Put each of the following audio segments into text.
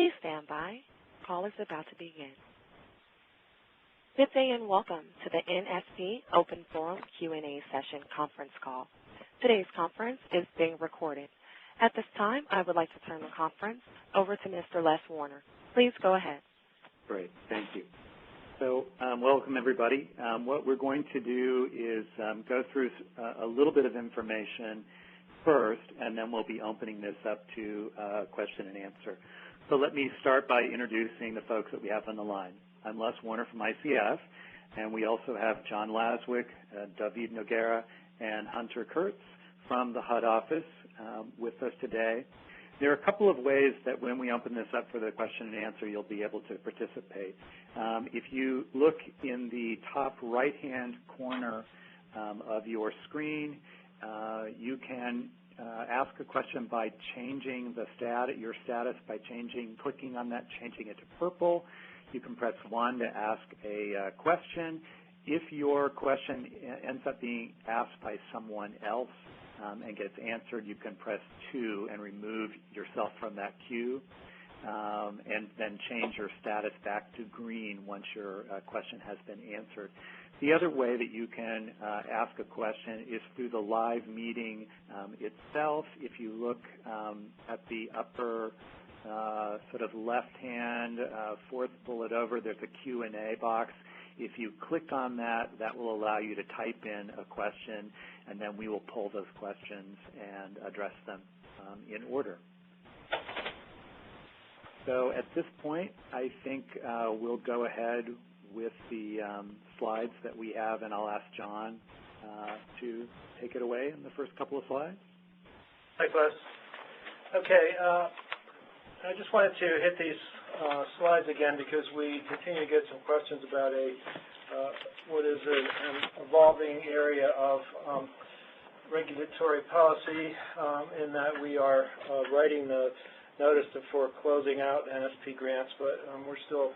Please stand by. Call is about to begin. Good day and welcome to the NSP Open Forum Q&A Session conference call. Today's conference is being recorded. At this time, I would like to turn the conference over to Mr. Les Warner. Please go ahead. Great. Thank you. So welcome, everybody. What we're going to do is go through a little bit of information first, and then we'll be opening this up to question and answer. So let me start by introducing the folks that we have on the line. I'm Les Warner from ICF, and we also have John Laswick, David Noguera, and Hunter Kurtz from the HUD office with us today. There are a couple of ways that when we open this up for the question and answer, you'll be able to participate. If you look in the top right-hand corner of your screen, you can ask a question by changing your status by clicking on that, changing it to purple. You can press 1 to ask a question. If your question ends up being asked by someone else and gets answered, you can press 2 and remove yourself from that queue, and then change your status back to green once your question has been answered. The other way that you can ask a question is through the live meeting itself. If you look at the upper sort of left-hand fourth bullet over, there's a Q&A box. If you click on that, that will allow you to type in a question, and then we will pull those questions and address them in order. So at this point, I think we'll go ahead with the slides that we have, and I'll ask John to take it away in the first couple of slides. Thanks, Les. Okay, I just wanted to hit these slides again because we continue to get some questions about what is an evolving area of regulatory policy in that we are writing the notice for closing out NSP grants, but we're still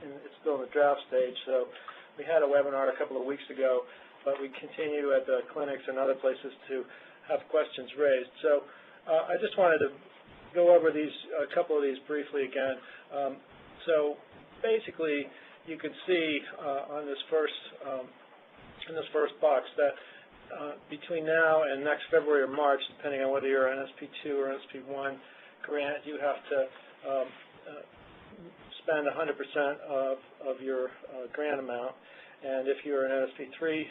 it's still in the draft stage. So we had a webinar a couple of weeks ago, but we continue at the clinics and other places to have questions raised. So I just wanted to go over a couple of these briefly again. So basically, you can see on this in this first box that between now and next February or March, depending on whether you're an NSP2 or NSP1 grant, you have to spend 100% of your grant amount, and if you're an NSP3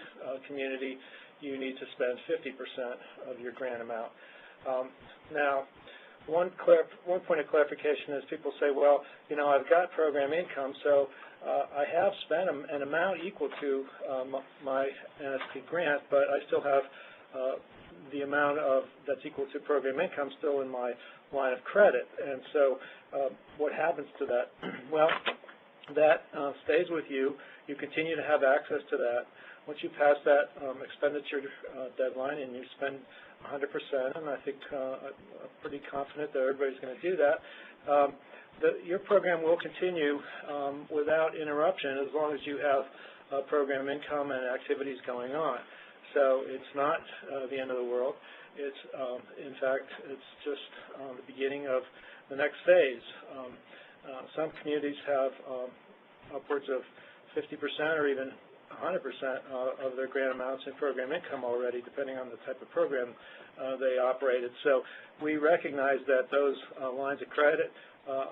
community, you need to spend 50% of your grant amount. Now, one point of clarification is people say, well, you know, I've got program income, so I have spent an amount equal to my NSP grant, but I still have the amount that's equal to program income still in my line of credit. And so what happens to that? Well, that stays with you. You continue to have access to that. Once you pass that expenditure deadline and you spend 100%, and I think I'm pretty confident that everybody's going to do that, your program will continue without interruption as long as you have program income and activities going on. So it's not the end of the world. It's, in fact, it's just the beginning of the next phase. Some communities have upwards of 50% or even 100% of their grant amounts in program income already, depending on the type of program they operated. So we recognize that those lines of credit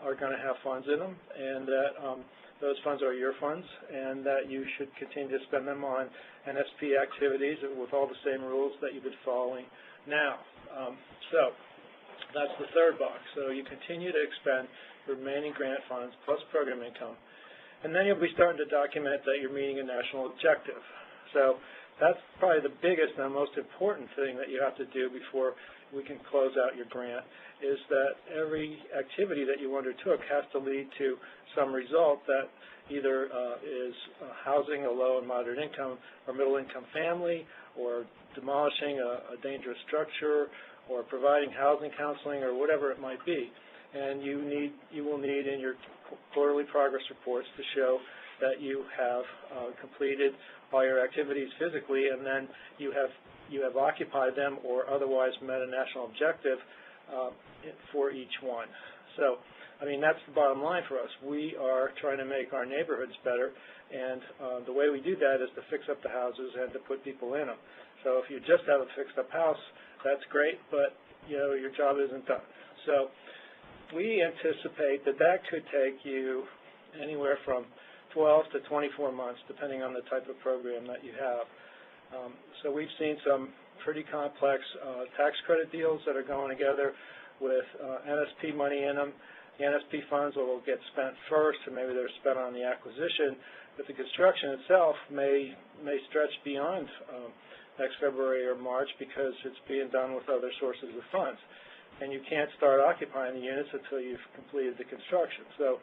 are going to have funds in them, and that those funds are your funds, and that you should continue to spend them on NSP activities with all the same rules that you've been following now. So that's the third box. So you continue to expend the remaining grant funds plus program income, and then you'll be starting to document that you're meeting a national objective. So that's probably the biggest and most important thing that you have to do before we can close out your grant, is that every activity that you undertook has to lead to some result that either is housing a low and moderate income or middle income family, or demolishing a dangerous structure, or providing housing counseling, or whatever it might be. And you will need in your quarterly progress reports to show that you have completed all your activities physically, and then you have occupied them or otherwise met a national objective for each one. So I mean, that's the bottom line for us. We are trying to make our neighborhoods better, and the way we do that is to fix up the houses and to put people in them. So if you just have a fixed-up house, that's great, but your job isn't done. So we anticipate that could take you anywhere from 12 to 24 months, depending on the type of program that you have. So we've seen some pretty complex tax credit deals that are going together with NSP money in them. The NSP funds will get spent first, or maybe they're spent on the acquisition, but the construction itself may stretch beyond next February or March because it's being done with other sources of funds. And you can't start occupying the units until you've completed the construction. So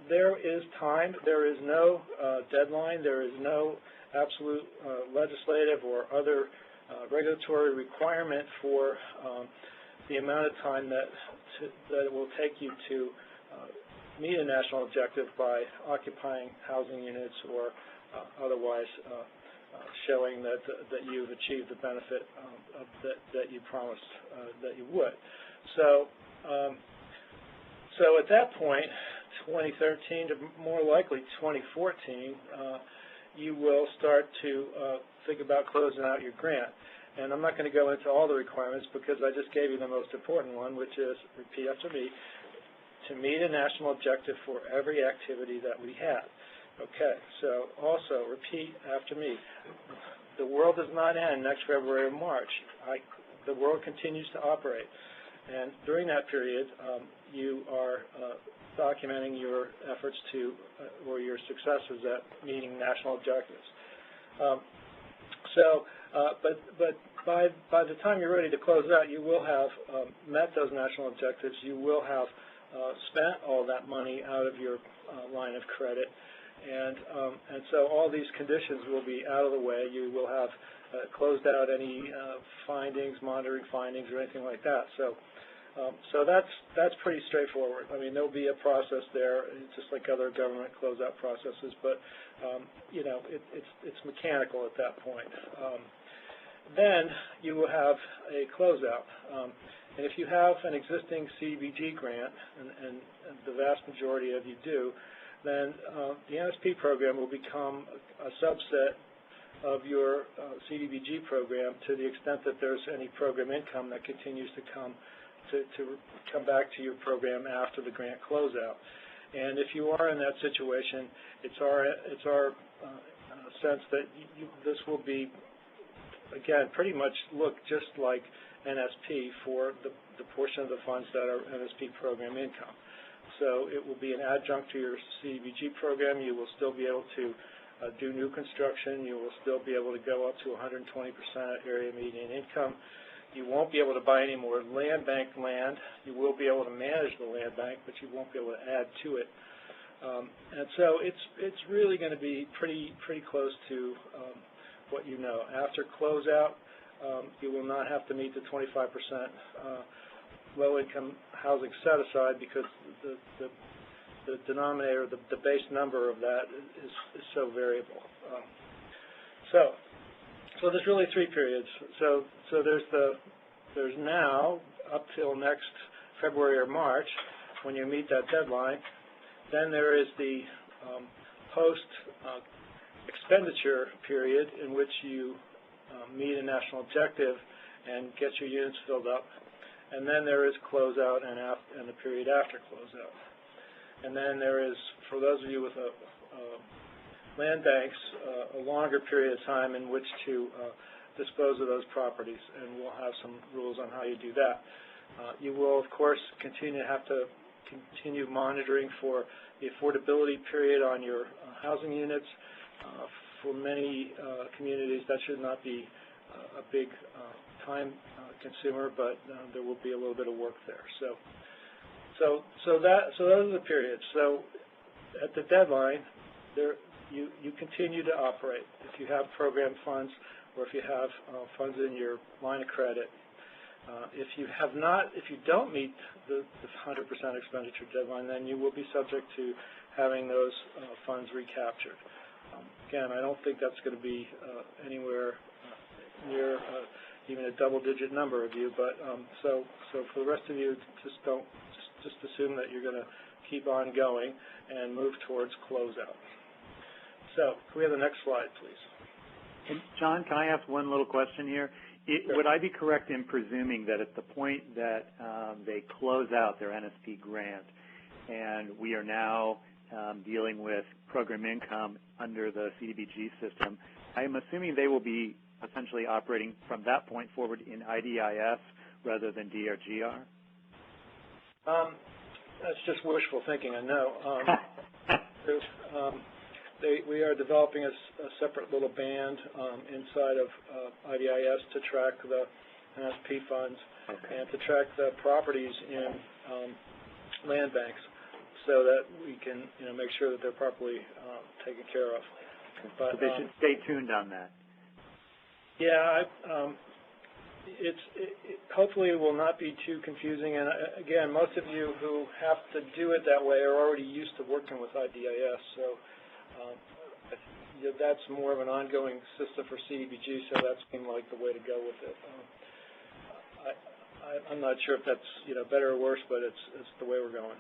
there is time. There is no deadline. There is no absolute legislative or other regulatory requirement for the amount of time that it will take you to meet a national objective by occupying housing units or otherwise showing that you've achieved the benefit that you promised that you would. So at that point, 2013 to more likely 2014, you will start to think about closing out your grant. And I'm not going to go into all the requirements because I just gave you the most important one, which is, repeat after me, to meet a national objective for every activity that we have. Okay, so also repeat after me. The world does not end next February or March. The world continues to operate. And during that period, you are documenting your efforts to, or your successes at meeting national objectives. But by the time you're ready to close out, you will have met those national objectives. You will have spent all that money out of your line of credit, and so all these conditions will be out of the way. You will have closed out any findings, monitoring findings, or anything like that. So that's pretty straightforward. I mean, there'll be a process there, just like other government closeout processes, but it's mechanical at that point. Then you will have a closeout, and if you have an existing CDBG grant, and the vast majority of you do, then the NSP program will become a subset of your CDBG program to the extent that there's any program income that continues to come back to your program after the grant closeout. And if you are in that situation, it's our sense that this will be, again, pretty much look just like NSP for the portion of the funds that are NSP program income. So it will be an adjunct to your CDBG program. You will still be able to do new construction. You will still be able to go up to 120% area median income. You won't be able to buy any more land bank land. You will be able to manage the land bank, but you won't be able to add to it. And so it's really going to be pretty close to what you know. After closeout, you will not have to meet the 25% low-income housing set-aside because the denominator, the base number of that is so variable. So there's really three periods. So there's now up till next February or March when you meet that deadline. Then there is the post expenditure period in which you meet a national objective and get your units filled up. And then there is closeout and the period after closeout. And then there is, for those of you with land banks, a longer period of time in which to dispose of those properties, and we'll have some rules on how you do that. You will, of course, continue monitoring for the affordability period on your housing units. For many communities, that should not be a big time consumer, but there will be a little bit of work there. So those are the periods. So at the deadline, you continue to operate. If you have program funds or if you have funds in your line of credit, if you don't meet the 100% expenditure deadline, then you will be subject to having those funds recaptured. Again, I don't think that's going to be anywhere near even a double-digit number of you, but so for the rest of you, just just assume that you're going to keep on going and move towards closeout. So can we have the next slide, please? And John, can I ask one little question here? Sure. Would I be correct in presuming that at the point that they close out their NSP grant and we are now dealing with program income under the CDBG system, I am assuming they will be essentially operating from that point forward in IDIS rather than DRGR? That's just wishful thinking, I know. We are developing a separate little band inside of IDIS to track the NSP funds and to track the properties in land banks so that we can make sure that they're properly taken care of. But so they should stay tuned on that. Yeah, hopefully it will not be too confusing. And again, most of you who have to do it that way are already used to working with IDIS, so that's more of an ongoing system for CDBG, so that seemed like the way to go with it. I'm not sure if that's better or worse, but it's the way we're going.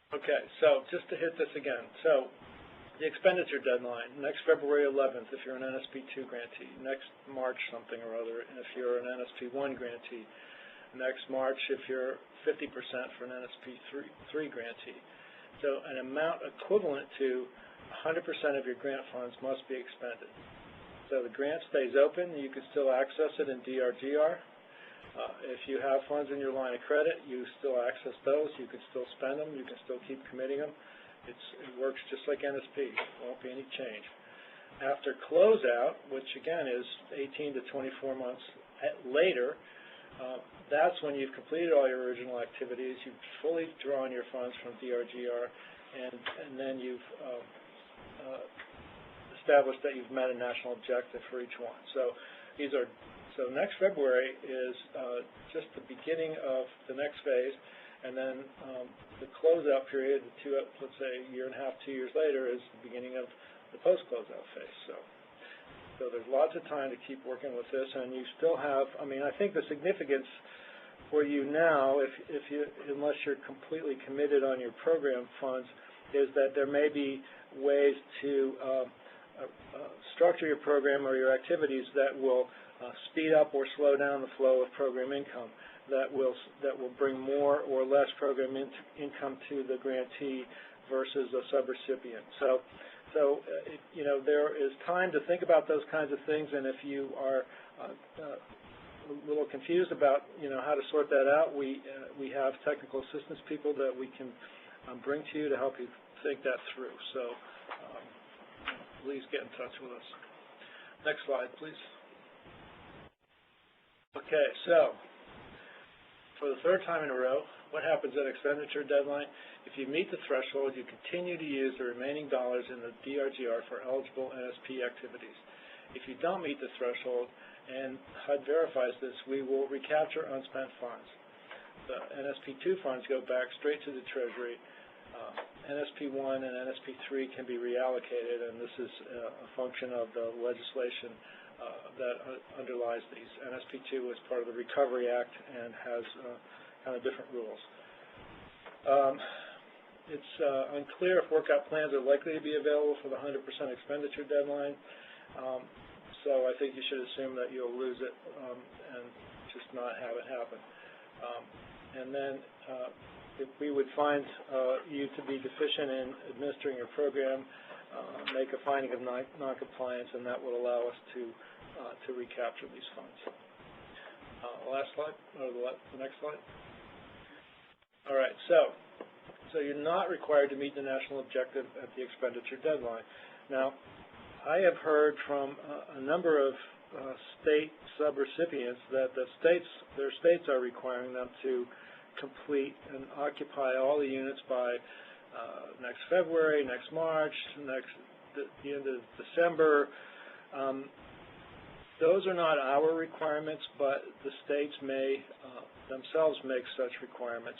Okay, so just to hit this again. So the expenditure deadline, next February 11th if you're an NSP2 grantee, next March something or other if you're an NSP1 grantee, next March if you're 50% for an NSP3 grantee. So an amount equivalent to 100% of your grant funds must be expended. So the grant stays open, you can still access it in DRGR. If you have funds in your line of credit, you still access those, you can still spend them, you can still keep committing them. It works just like NSP. There won't be any change. After closeout, which again is 18 to 24 months later, that's when you've completed all your original activities, you've fully drawn your funds from DRGR, and then you've established that you've met a national objective for each one. So so next February is just the beginning of the next phase, and then the closeout period, let's say a year and a half, 2 years later, is the beginning of the post-closeout phase. So there's lots of time to keep working with this, and you still have, I think the significance for you now, unless you're completely committed on your program funds, is that there may be ways to structure your program or your activities that will speed up or slow down the flow of program income, that will bring more or less program income to the grantee versus a subrecipient. So there is time to think about those kinds of things, and if you are a little confused about how to sort that out, we have technical assistance people that we can bring to you to help you think that through. So please get in touch with us. Next slide, please. Okay, so for the third time in a row, what happens at expenditure deadline? If you meet the threshold, you continue to use the remaining dollars in the DRGR for eligible NSP activities. If you don't meet the threshold, and HUD verifies this, we will recapture unspent funds. The NSP2 funds go back straight to the Treasury. NSP1 and NSP3 can be reallocated, and this is a function of the legislation that underlies these. NSP2 was part of the Recovery Act and has kind of different rules. It's unclear if workout plans are likely to be available for the 100% expenditure deadline, so I think you should assume that you'll lose it and just not have it happen. And then if we would find you to be deficient in administering your program, make a finding of noncompliance, and that will allow us to recapture these funds. Last slide, or the next slide. All right, so you're not required to meet the national objective at the expenditure deadline. Now, I have heard from a number of state subrecipients that their states are requiring them to complete and occupy all the units by next February, next March, the end of December. Those are not our requirements, but the states may themselves make such requirements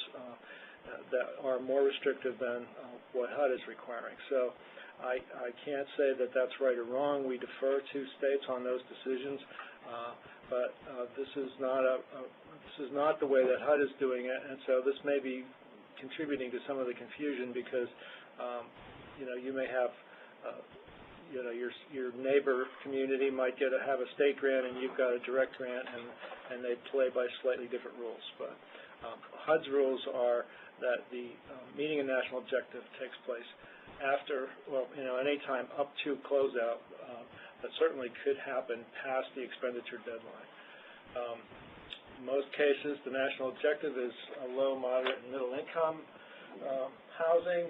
that are more restrictive than what HUD is requiring. So I can't say that that's right or wrong. We defer to states on those decisions, but this is not this is not the way that HUD is doing it, and so this may be contributing to some of the confusion because you may have your neighbor community might have a state grant and you've got a direct grant, and they play by slightly different rules. But HUD's rules are that the meeting a national objective takes place after, any time up to closeout, but certainly could happen past the expenditure deadline. In most cases, the national objective is a low, moderate, and middle income housing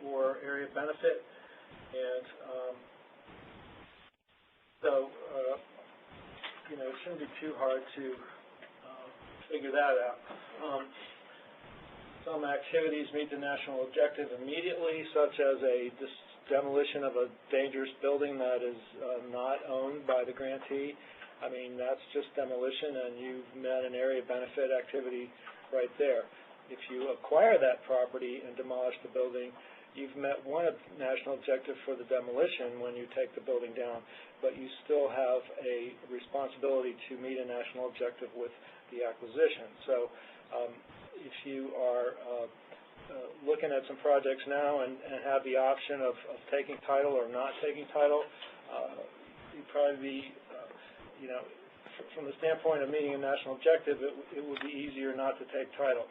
or area benefit, and so it shouldn't be too hard to figure that out. Some activities meet the national objective immediately, such as a demolition of a dangerous building that is not owned by the grantee. I mean, that's just demolition, and you've met an area benefit activity right there. If you acquire that property and demolish the building, you've met one national objective for the demolition when you take the building down, but you still have a responsibility to meet a national objective with the acquisition. So if you are looking at some projects now and have the option of taking title or not taking title, you'd probably be from the standpoint of meeting a national objective, it would be easier not to take title.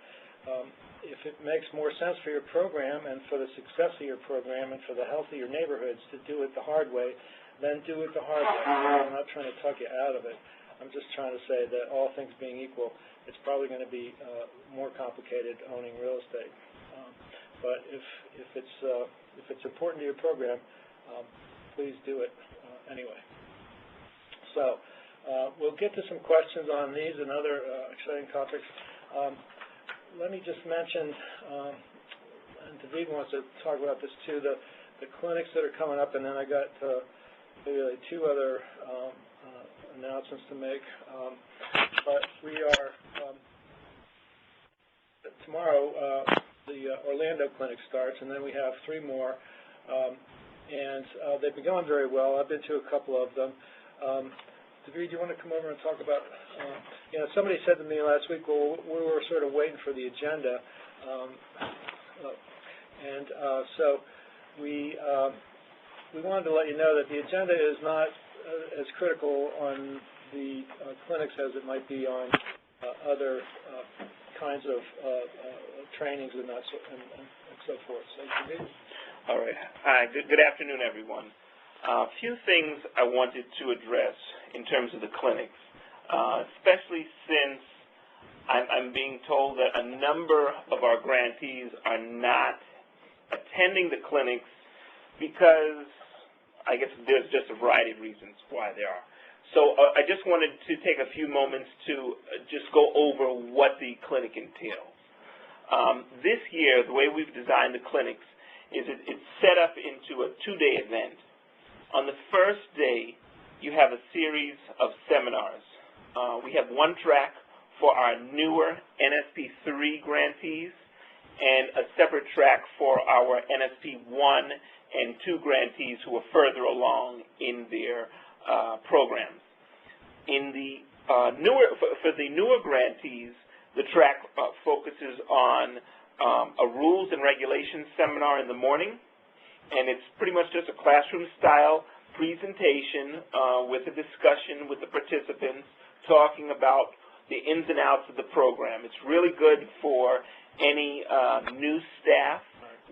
If it makes more sense for your program and for the success of your program and for the health of your neighborhoods to do it the hard way, then do it the hard way. I'm not trying to tuck you out of it. I'm just trying to say that all things being equal, it's probably going to be more complicated owning real estate. But if it's important to your program, please do it anyway. So we'll get to some questions on these and other exciting topics. Let me just mention, and David wants to talk about this too, the clinics that are coming up, and then I got maybe two other announcements to make. But we are, tomorrow, the Orlando clinic starts, and then we have 3 more, and they've been going very well. I've been to a couple of them. David, do you want to come over and talk about, somebody said to me last week, well, we were sort of waiting for the agenda, so we wanted to let you know that the agenda is not as critical on the clinics as it might be on other kinds of trainings and so forth. So, David? All right. Hi. Good afternoon, everyone. A few things I wanted to address in terms of the clinics, especially since I'm being told that a number of our grantees are not attending the clinics because I guess there's just a variety of reasons why they are. So I just wanted to take a few moments to just go over what the clinic entails. This year, the way we've designed the clinics is it's set up into a 2-day event. On the first day, you have a series of seminars. We have one track for our newer NSP 3 grantees and a separate track for our NSP 1 and 2 grantees who are further along in their programs. In the for the newer grantees, the track focuses on a rules and regulations seminar in the morning, and it's pretty much just a classroom-style presentation with a discussion with the participants talking about the ins and outs of the program. It's really good for any new staff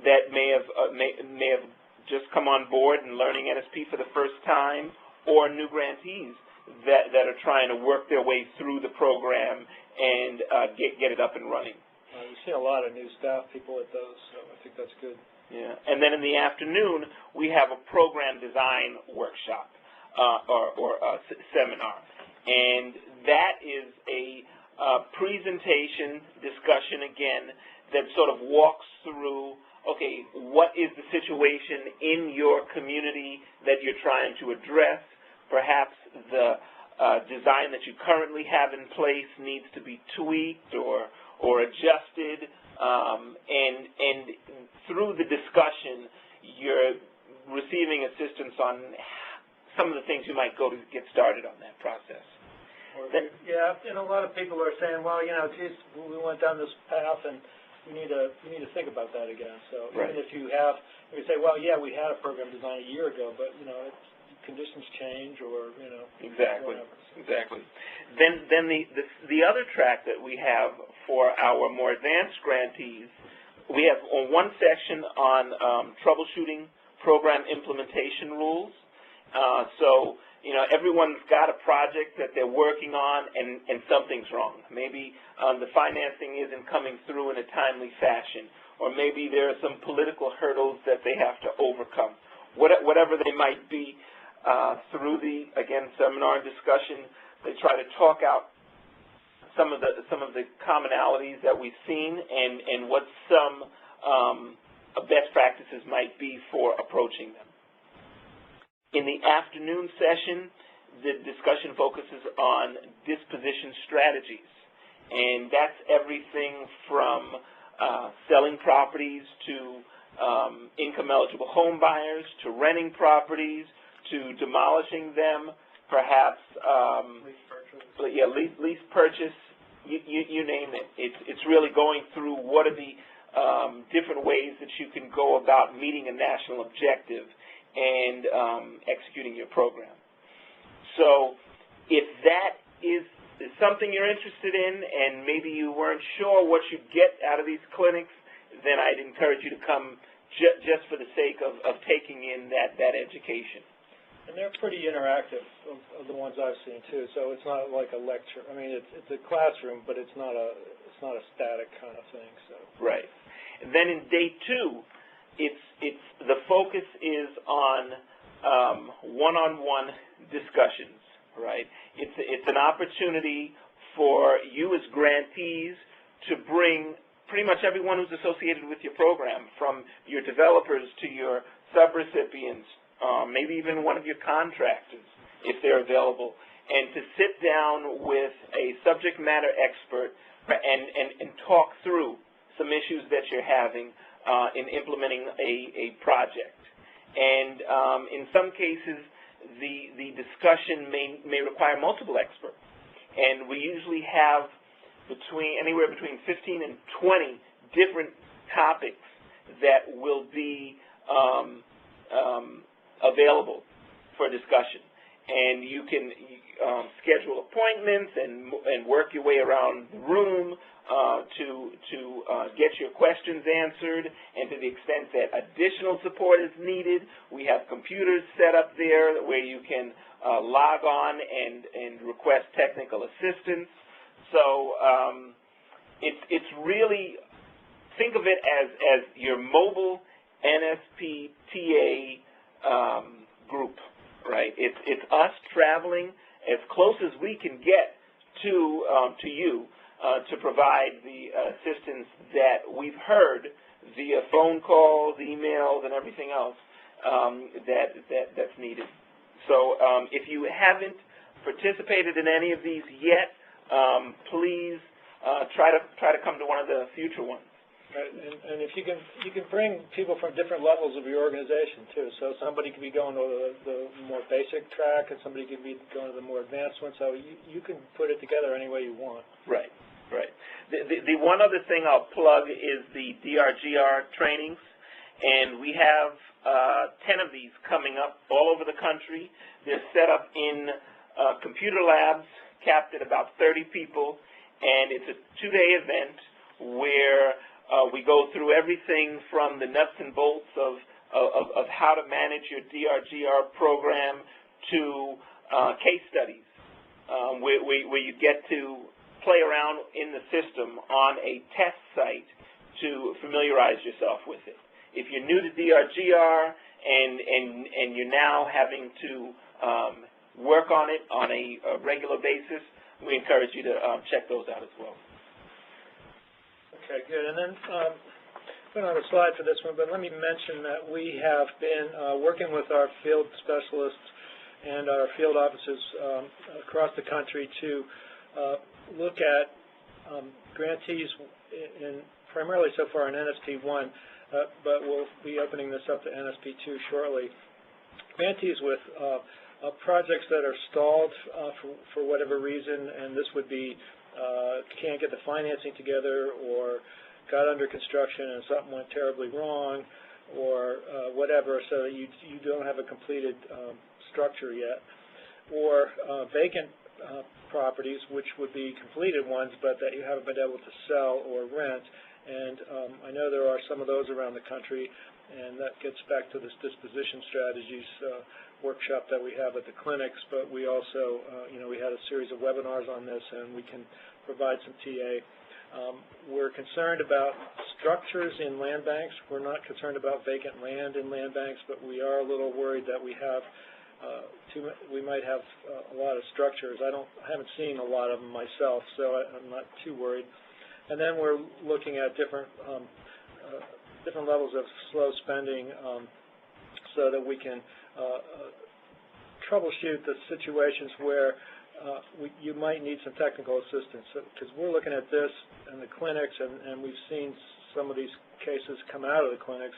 that may have just come on board and learning NSP for the first time, or new grantees that are trying to work their way through the program and get it up and running. You see a lot of new staff people at those, so I think that's good. Yeah, and then in the afternoon, we have a program design workshop or a seminar, and that is a presentation discussion again that sort of walks through, okay, what is the situation in your community that you're trying to address? Perhaps the design that you currently have in place needs to be tweaked or adjusted, and through the discussion, you're receiving assistance on some of the things you might go to get started on that process. Yeah, and a lot of people are saying, well, geez, we went down this path, and we need to think about that again. So even if you say, well, yeah, we had a program designed a year ago, but conditions change, or exactly, whatever. Exactly. Then the other track that we have for our more advanced grantees, we have one section on troubleshooting program implementation rules. So everyone's got a project that they're working on, and something's wrong. Maybe the financing isn't coming through in a timely fashion, or maybe there are some political hurdles that they have to overcome. Whatever they might be, through the, again, seminar and discussion, they try to talk out some of the commonalities that we've seen and what some best practices might be for approaching them. In the afternoon session, the discussion focuses on disposition strategies, and that's everything from selling properties to income-eligible home buyers, to renting properties, to demolishing them, perhaps lease purchase, you name it. It's really going through what are the different ways that you can go about meeting a national objective and executing your program. So if that is something you're interested in, and maybe you weren't sure what you'd get out of these clinics, then I'd encourage you to come just for the sake of taking in that education. And they're pretty interactive, of the ones I've seen too. So it's not like a lecture. I mean, it's a classroom, but it's not a static kind of thing. So right. And then in day 2, it's the focus is on one-on-one discussions. Right. It's an opportunity for you as grantees to bring pretty much everyone who's associated with your program, from your developers to your subrecipients, maybe even one of your contractors, if they're available, and to sit down with a subject matter expert and talk through some issues that you're having in implementing a project. And in some cases, the discussion may require multiple experts, and we usually have anywhere between 15 and 20 different topics that will be available for discussion. And you can schedule appointments and work your way around the room to get your questions answered, and to the extent that additional support is needed, we have computers set up there where you can log on and request technical assistance. So it's really, think of it as your mobile NSPTA group, right? It's us traveling as close as we can get to you to provide the assistance that we've heard via phone calls, emails, and everything else that's needed. So if you haven't participated in any of these yet, please try to come to one of the future ones. Right. And if you can bring people from different levels of your organization too. So somebody could be going to the more basic track, and somebody could be going to the more advanced one. So you can put it together any way you want. Right. Right. The one other thing I'll plug is the DRGR trainings, and we have 10 of these coming up all over the country. They're set up in computer labs, capped at about 30 people, and it's a 2-day event where we go through everything from the nuts and bolts of how to manage your DRGR program to case studies, where you get to play around in the system on a test site to familiarize yourself with it. If you're new to DRGR and you're now having to work on it on a regular basis, we encourage you to check those out as well. Okay, good. And then we don't have a slide for this one, but let me mention that we have been working with our field specialists and our field offices across the country to look at grantees primarily so far in NSP 1, but we'll be opening this up to NSP 2 shortly. Grantees with projects that are stalled for whatever reason, and this would be can't get the financing together, or got under construction and something went terribly wrong, or whatever, so that you don't have a completed structure yet, or vacant properties, which would be completed ones, but that you haven't been able to sell or rent. And I know there are some of those around the country, and that gets back to this disposition strategies workshop that we have at the clinics. But we also, we had a series of webinars on this, and we can provide some TA. We're concerned about structures in land banks. We're not concerned about vacant land in land banks, but we are a little worried that we might have a lot of structures. I haven't seen a lot of them myself, so I'm not too worried. And then we're looking at different levels of slow spending so that we can troubleshoot the situations where you might need some technical assistance, because we're looking at this in the clinics, and we've seen some of these cases come out of the clinics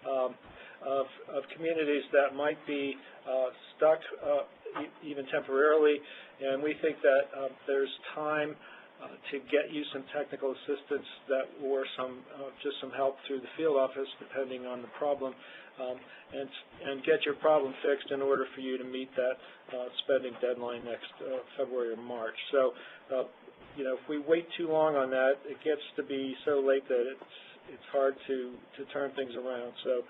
of communities that might be stuck even temporarily, and we think that there's time to get you some technical assistance or just some help through the field office, depending on the problem, and get your problem fixed in order for you to meet that spending deadline next February or March. So, if we wait too long on that, it gets to be so late that it's hard to turn things around. So,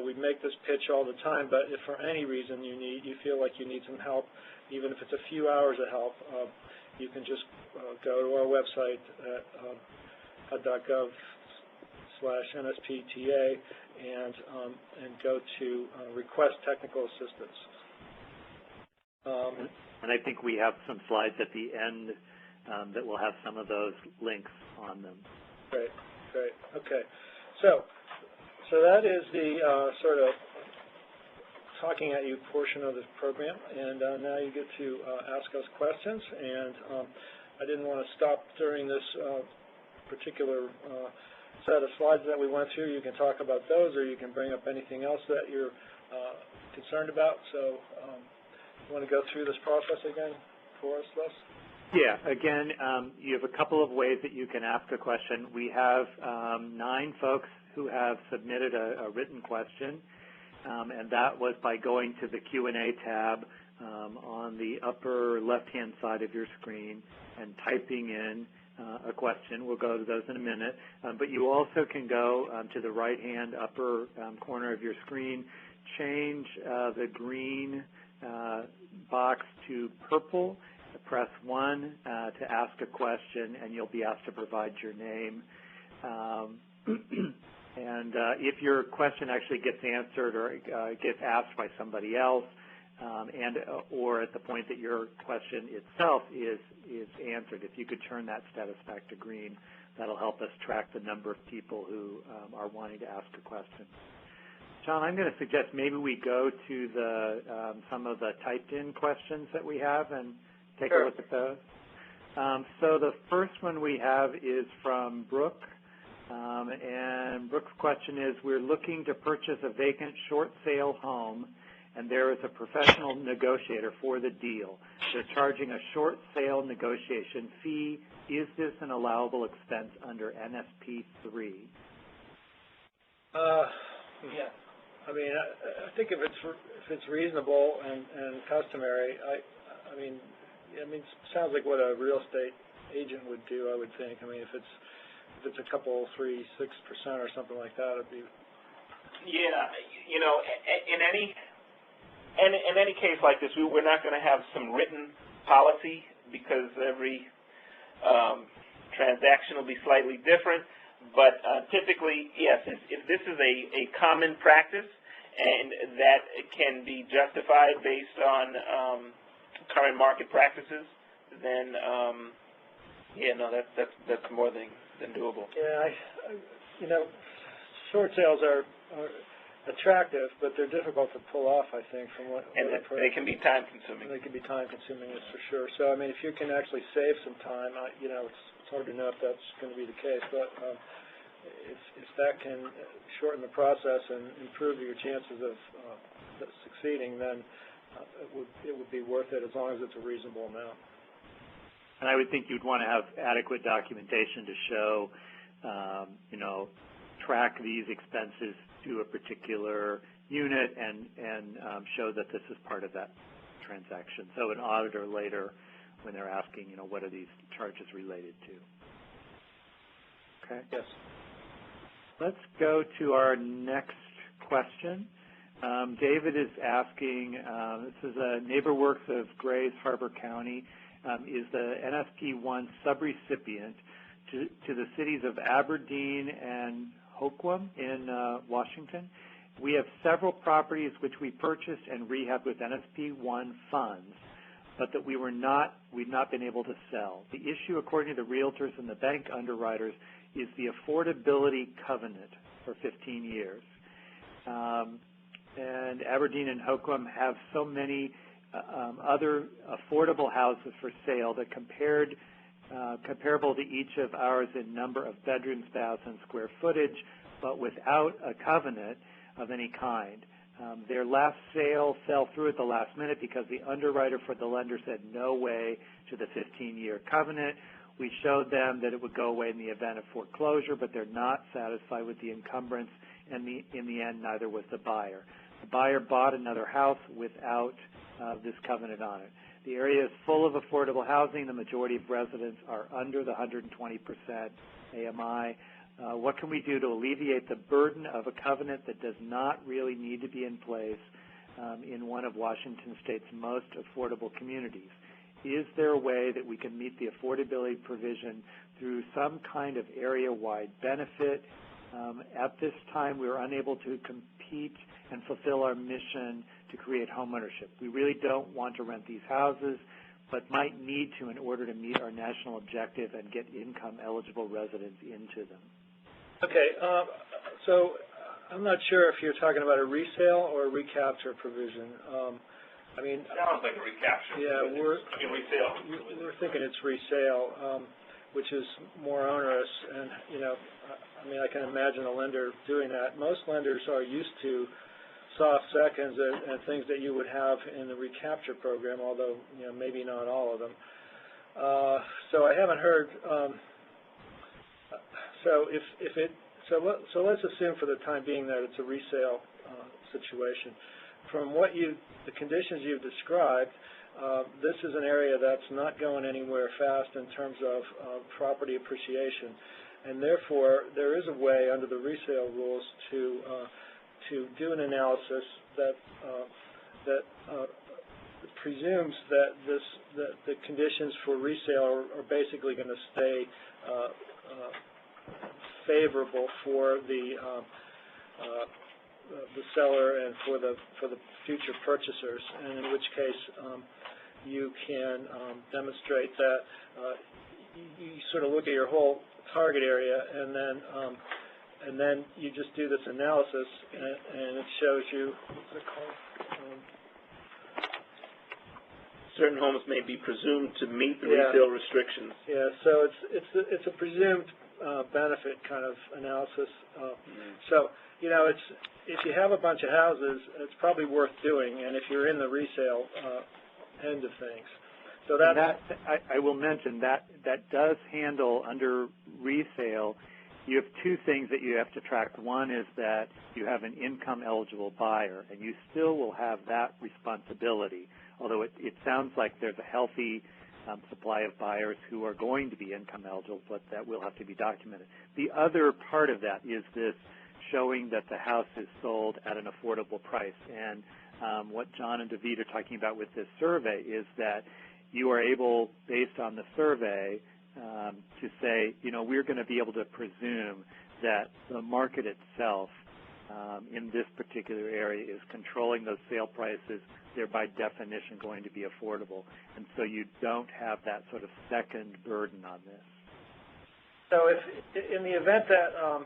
we make this pitch all the time, but if for any reason you feel like you need some help, even if it's a few hours of help, you can just go to our website at HUD.gov/NSPTA and go to request technical assistance. And I think we have some slides at the end that will have some of those links on them. Great. Okay. So that is the sort of talking at you portion of this program, and now you get to ask us questions. And I didn't want to stop during this particular set of slides that we went through. You can talk about those, or you can bring up anything else that you're concerned about. So you want to go through this process again for us, Les? Yeah, again, you have a couple of ways that you can ask a question. We have 9 folks who have submitted a written question. And that was by going to the Q&A tab on the upper left-hand side of your screen and typing in a question. We'll go to those in a minute. But you also can go to the right-hand upper corner of your screen, change the green box to purple, press 1 to ask a question, and you'll be asked to provide your name. And if your question actually gets answered or gets asked by somebody else, or at the point that your question itself is answered, if you could turn that status back to green, that'll help us track the number of people who are wanting to ask a question. John, I'm going to suggest maybe we go to some of the typed-in questions that we have and take a look at those. So the first one we have is from Brooke. And Brooke's question is, we're looking to purchase a vacant short sale home, and there is a professional negotiator for the deal. They're charging a short sale negotiation fee. Is this an allowable expense under NSP 3? Yeah. I mean, I think if it's reasonable and customary, I mean, it sounds like what a real estate agent would do, I would think. I mean, if it's a couple, 3-6% or something like that, it'd be. Yeah, in any case like this, we're not going to have some written policy, because every transaction will be slightly different. But typically, yes, if this is a common practice and that can be justified based on current market practices, then that's more than doable. Yeah, short sales are attractive, but they're difficult to pull off, I think, from what I've heard. They can be time-consuming. They can be time-consuming, that's for sure. So, I mean, if you can actually save some time, it's hard to know if that's going to be the case. But if that can shorten the process and improve your chances of succeeding, then it would be worth it as long as it's a reasonable amount. And I would think you'd want to have adequate documentation to show, track these expenses to a particular unit and show that this is part of that transaction. So an auditor later, when they're asking, what are these charges related to? Okay. Yes. Let's go to our next question. David is asking, this is a NeighborWorks of Grays Harbor County, is the NSP1 subrecipient to the cities of Aberdeen and Hoquiam in Washington. We have several properties which we purchased and rehabbed with NSP1 funds, but that we've not been able to sell. The issue, according to the realtors and the bank underwriters, is the affordability covenant for 15 years. And Aberdeen and Hoquiam have so many other affordable houses for sale that comparable to each of ours in number of bedrooms, baths, and square footage, but without a covenant of any kind. Their last sale fell through at the last minute because the underwriter for the lender said no way to the 15-year covenant. We showed them that it would go away in the event of foreclosure, but they're not satisfied with the encumbrance, and in the end, neither was the buyer. The buyer bought another house without this covenant on it. The area is full of affordable housing. The majority of residents are under the 120% AMI. What can we do to alleviate the burden of a covenant that does not really need to be in place in one of Washington State's most affordable communities? Is there a way that we can meet the affordability provision through some kind of area-wide benefit? At this time, we are unable to compete and fulfill our mission to create homeownership. We really don't want to rent these houses, but might need to in order to meet our national objective and get income-eligible residents into them. Okay, so I'm not sure if you're talking about a resale or a recapture provision. Sounds like a recapture. Yeah, resale. We're thinking it's resale, which is more onerous, and I can imagine a lender doing that. Most lenders are used to soft seconds and things that you would have in the recapture program, although maybe not all of them. So I haven't heard. So let's assume for the time being that it's a resale situation. From the conditions you've described, this is an area that's not going anywhere fast in terms of property appreciation, and therefore there is a way under the resale rules to do an analysis that presumes that the conditions for resale are basically going to stay favorable for the seller and for the future purchasers, and in which case you can demonstrate that you sort of look at your whole target area, and then you just do this analysis, and it shows you what's it called? Certain homes may be presumed to meet the resale restrictions. Yeah, so it's a presumed benefit kind of analysis. So if you have a bunch of houses, it's probably worth doing, and if you're in the resale end of things. So I will mention that does handle under resale. You have two things that you have to track. One is that you have an income-eligible buyer, and you still will have that responsibility, although it sounds like there's a healthy supply of buyers who are going to be income-eligible, but that will have to be documented. The other part of that is this showing that the house is sold at an affordable price. And what John and David are talking about with this survey is that you are able, based on the survey, to say, we're going to be able to presume that the market itself in this particular area is controlling those sale prices. They're by definition going to be affordable. And so you don't have that sort of second burden on this. So if in the event that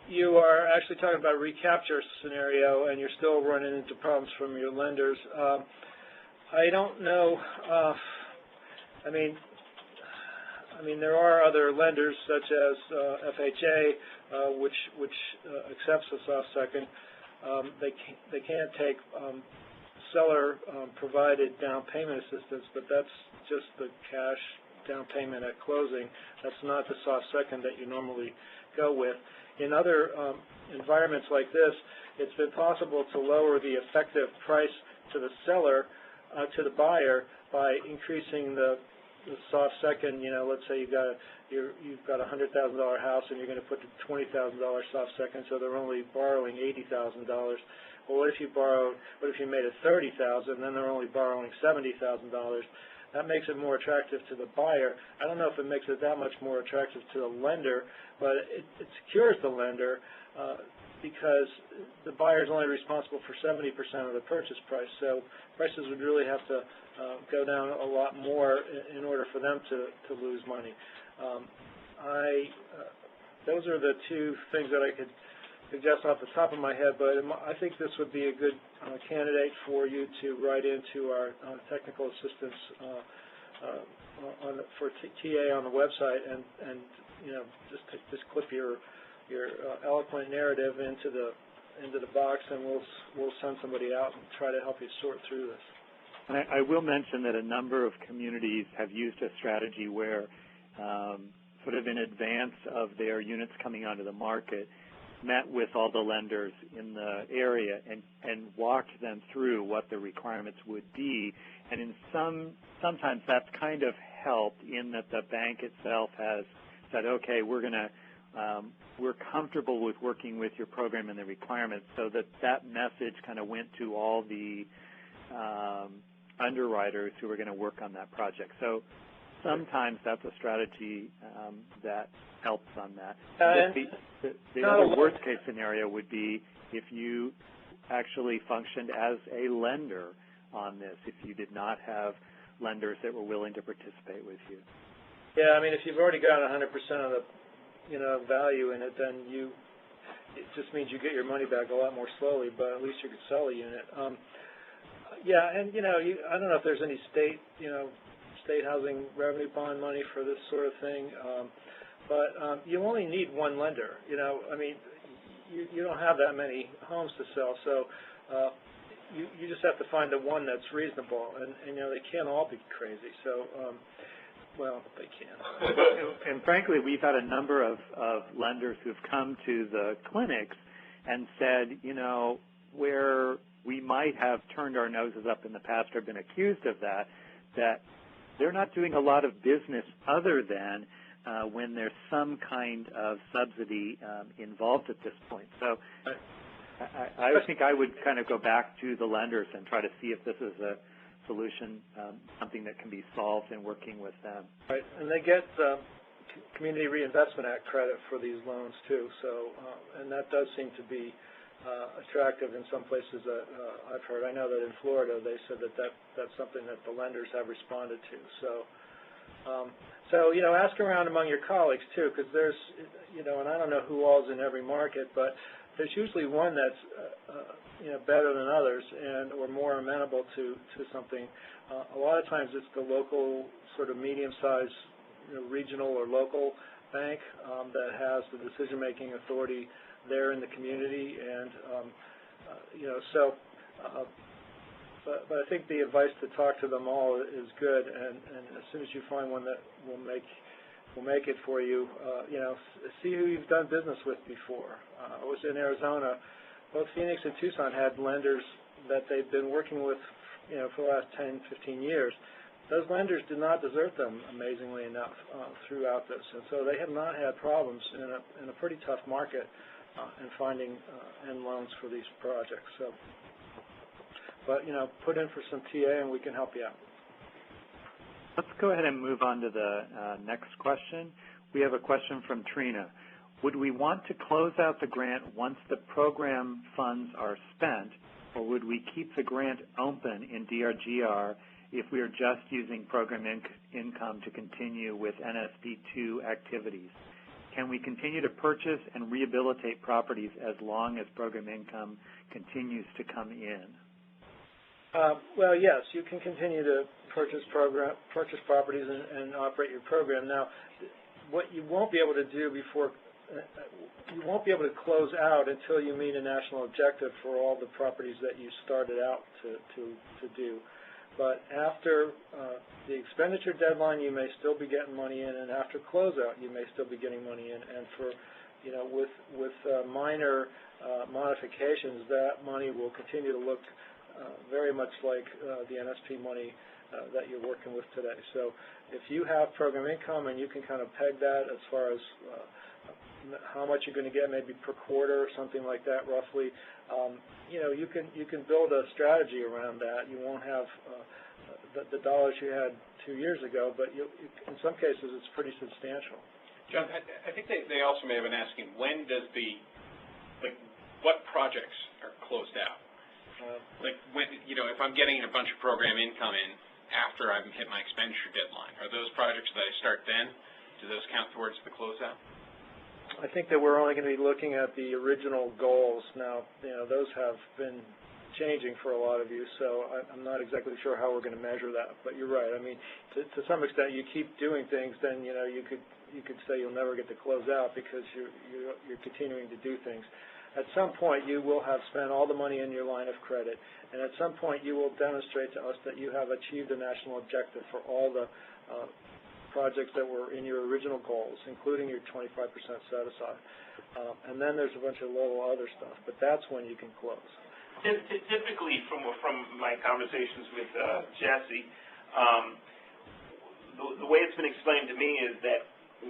you are actually talking about a recapture scenario and you're still running into problems from your lenders, I don't know. I mean, there are other lenders such as FHA, which accepts a soft second. They can't take seller provided down payment assistance, but that's just the cash down payment at closing. That's not the soft second that you normally go with. In other environments like this, it's been possible to lower the effective price to the seller, to the buyer, by increasing the soft second. You know, let's say you've got a $100,000 house and you're going to put the $20,000 soft second, so they're only borrowing $80,000. Well, what if you made it $30,000, then they're only borrowing $70,000? That makes it more attractive to the buyer. I don't know if it makes it that much more attractive to the lender, but it secures the lender because the buyer is only responsible for 70% of the purchase price. So prices would really have to go down a lot more in order for them to lose money. Those are the two things that I could suggest off the top of my head, but I think this would be a good candidate for you to write into our technical assistance for TA on the website, and you know, just clip your eloquent narrative into the box, and we'll send somebody out and try to help you sort through this. I will mention that a number of communities have used a strategy where, sort of in advance of their units coming onto the market, met with all the lenders in the area and walked them through what the requirements would be. And in sometimes that's kind of helped in that the bank itself has said, okay, we're comfortable with working with your program and the requirements, so that message kind of went to all the underwriters who were going to work on that project. So sometimes that's a strategy that helps on that. The other worst-case scenario would be if you actually functioned as a lender on this, if you did not have lenders that were willing to participate with you. Yeah, I mean, if you've already got 100% of the value in it, then it just means you get your money back a lot more slowly, but at least you could sell a unit. Yeah, and I don't know if there's any state housing revenue bond money for this sort of thing, but you only need one lender. I mean, you don't have that many homes to sell, so you just have to find the one that's reasonable, and they can't all be crazy. So, well, they can. And frankly, we've had a number of lenders who've come to the clinics and said, where we might have turned our noses up in the past or been accused of that they're not doing a lot of business other than when there's some kind of subsidy involved at this point. So I think I would kind of go back to the lenders and try to see if this is a solution, something that can be solved in working with them. Right, and they get Community Reinvestment Act credit for these loans too. So, and that does seem to be attractive in some places that I've heard. I know that in Florida they said that's something that the lenders have responded to. So, ask around among your colleagues too, because there's, and I don't know who all's in every market, but there's usually one that's better than others or more amenable to something. A lot of times it's the local sort of medium-sized regional or local bank that has the decision-making authority there in the community, and but I think the advice to talk to them all is good, and as soon as you find one that will make it for you, see who you've done business with before. I was in Arizona. Both Phoenix and Tucson had lenders that they've been working with, for the last 10, 15 years. Those lenders did not desert them, amazingly enough, throughout this, and so they have not had problems in a pretty tough market in finding end loans for these projects. So, but put in for some TA and we can help you out. Let's go ahead and move on to the next question. We have a question from Trina. Would we want to close out the grant once the program funds are spent, or would we keep the grant open in DRGR if we are just using program income to continue with NSP2 activities? Can we continue to purchase and rehabilitate properties as long as program income continues to come in? Well, yes, you can continue to purchase properties and operate your program. Now, what you won't be able to do before you won't be able to close out until you meet a national objective for all the properties that you started out to do. But after the expenditure deadline, you may still be getting money in, and after closeout, you may still be getting money in. And for, with minor modifications, that money will continue to look very much like the NSP money that you're working with today. So if you have program income and you can kind of peg that as far as how much you're going to get maybe per quarter or something like that roughly, you can build a strategy around that. You won't have the dollars you had 2 years ago, but in some cases it's pretty substantial. John, I think they also may have been asking, when does what projects are closed out? When, if I'm getting a bunch of program income in after I've hit my expenditure deadline, are those projects that I start then, do those count towards the closeout? I think that we're only going to be looking at the original goals. Now, those have been changing for a lot of you, so I'm not exactly sure how we're going to measure that. But you're right. I mean, to some extent, you keep doing things, then you could say you'll never get to close out because you're continuing to do things. At some point, you will have spent all the money in your line of credit, and at some point, you will demonstrate to us that you have achieved a national objective for all the projects that were in your original goals, including your 25% set-aside. And then there's a bunch of little other stuff, but that's when you can close. Typically, from my conversations with Jesse, the way it's been explained to me is that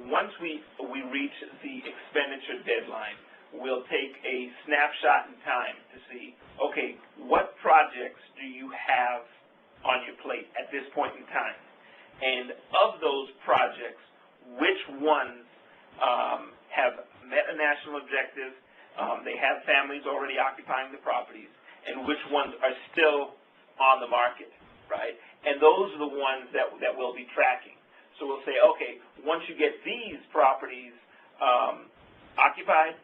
once we reach the expenditure deadline, we'll take a snapshot in time to see, okay, what projects do you have on your plate at this point in time? And of those projects, which ones have met a national objective, they have families already occupying the properties, and which ones are still on the market, right? And those are the ones that we'll be tracking. So we'll say, okay, once you get these properties occupied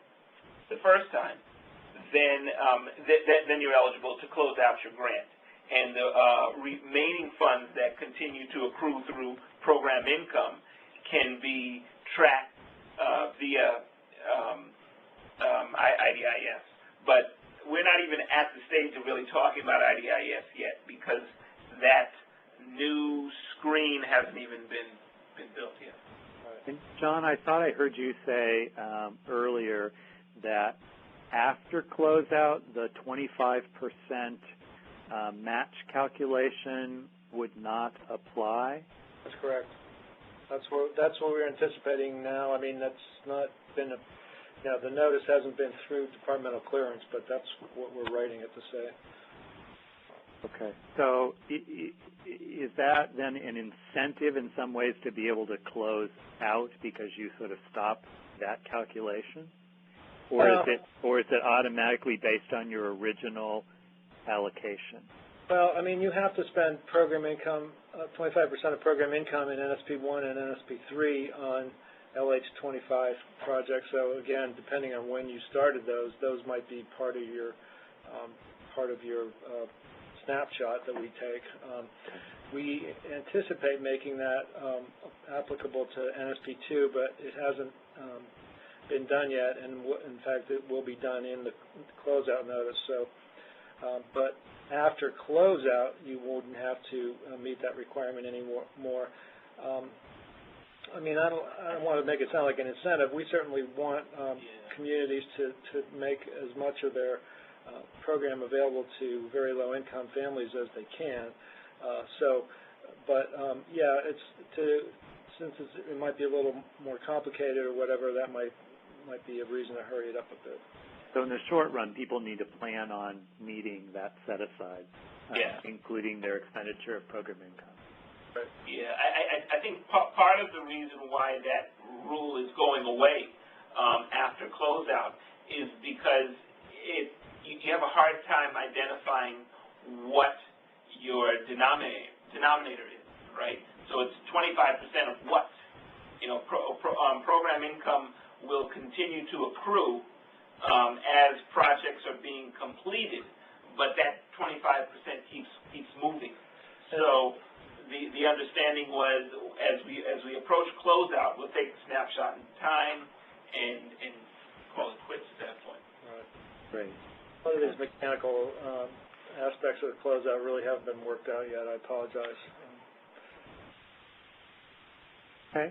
the first time, then you're eligible to close out your grant. And the remaining funds that continue to accrue through program income can be tracked via IDIS. But we're not even at the stage of really talking about IDIS yet because that new screen hasn't even been built yet. And John, I thought I heard you say earlier that after closeout, the 25% match calculation would not apply? That's correct. That's what we're anticipating now. I mean, that's not been the notice hasn't been through departmental clearance, but that's what we're writing it to say. Okay. So is that then an incentive in some ways to be able to close out because you sort of stop that calculation? Or is it automatically based on your original allocation? Well, I mean, you have to spend program income, 25% of program income in NSP1 and NSP3 on LH25 projects. So again, depending on when you started those might be part of your snapshot that we take. We anticipate making that applicable to NSP2, but it hasn't been done yet, and in fact, it will be done in the closeout notice. So, but after closeout, you wouldn't have to meet that requirement anymore. I mean, I don't want to make it sound like an incentive. We certainly want communities to make as much of their program available to very low-income families as they can. Since it might be a little more complicated or whatever, that might be a reason to hurry it up a bit. So in the short run, people need to plan on meeting that set-aside, including their expenditure of program income. Right. Yeah, I think part of the reason why that rule is going away after closeout is because you have a hard time identifying what your denominator is, right? So it's 25% of what? Program income will continue to accrue as projects are being completed, but that 25% keeps moving. So the understanding was as we approach closeout, we'll take a snapshot in time and call it quits at that point. Right. Great. A lot of these mechanical aspects of the closeout really haven't been worked out yet. I apologize. Okay.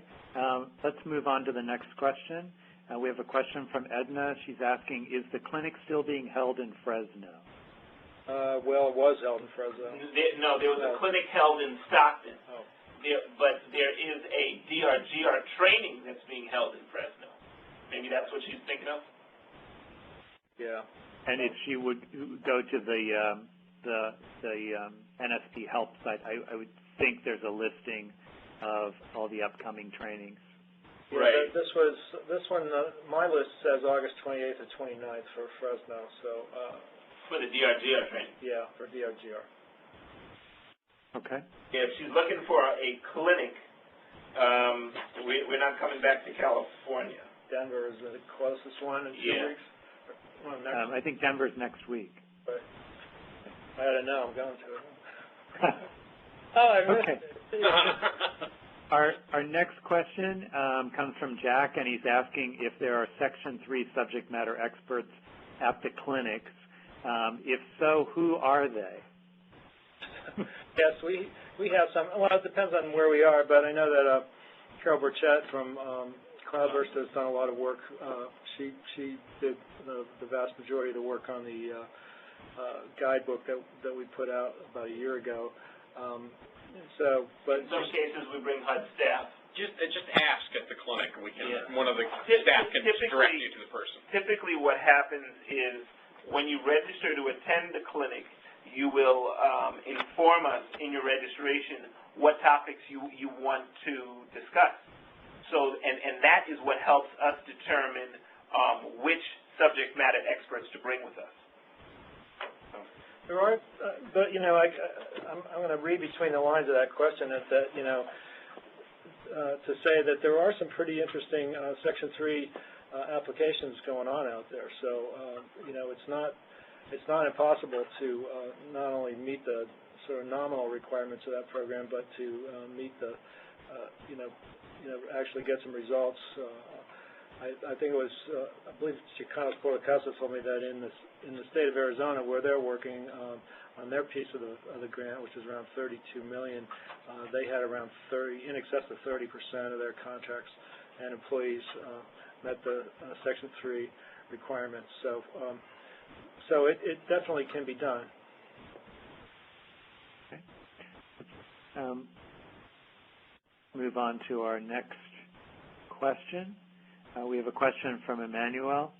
Let's move on to the next question. We have a question from Edna. She's asking, is the clinic still being held in Fresno? Well, it was held in Fresno. No, there was a clinic held in Stockton. Oh. But there is a DRGR training that's being held in Fresno. Maybe that's what she's thinking of? Yeah. And if she would go to the NSP help site, I would think there's a listing of all the upcoming trainings. Yeah, right. This one, my list says August 28th and 29th for Fresno. So. For the DRGR training. Yeah, for DRGR. Okay. Yeah, if she's looking for a clinic, we're not coming back to California. Denver is the closest one in 2 weeks. Well, I think Denver's next week. But I don't know. I'm going to it. Oh, I missed Okay. it. Our next question comes from Jack, and he's asking if there are Section 3 subject matter experts at the clinics. If so, who are they? Yes, we have some. Well, it depends on where we are, but I know that Carol Burchett from Cloudburst has done a lot of work. She did the vast majority of the work on the guidebook that we put out about a year ago. But in some cases, we bring HUD staff. Just ask at the clinic. We can. Yeah. One of the staff can direct you to the person. Typically, what happens is when you register to attend the clinic, you will inform us in your registration what topics you want to discuss. So, and that is what helps us determine which subject matter experts to bring with us. there are, but I'm going to read between the lines of that question. That to say that there are some pretty interesting Section 3 applications going on out there. So it's not impossible to not only meet the sort of nominal requirements of that program, but to meet the actually get some results. I think it was I believe Chicago's Port of Casa told me that in the state of Arizona, where they're working on their piece of the grant, which is around $32 million, they had around in excess of 30% of their contracts and employees met the Section 3 requirements. So it definitely can be done. Okay. Move on to our next question. We have a question from Emmanuel.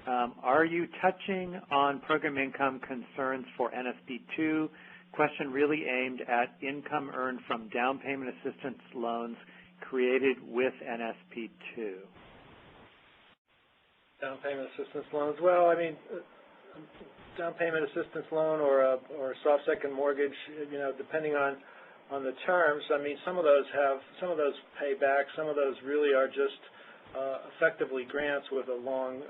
Are you touching on program income concerns for NSP2? Question really aimed at income earned from down payment assistance loans created with NSP2. Down payment assistance loans. Well, I mean, down payment assistance loan or a soft second mortgage, depending on the terms. I mean, some of those pay back. Some of those really are just effectively grants with a long,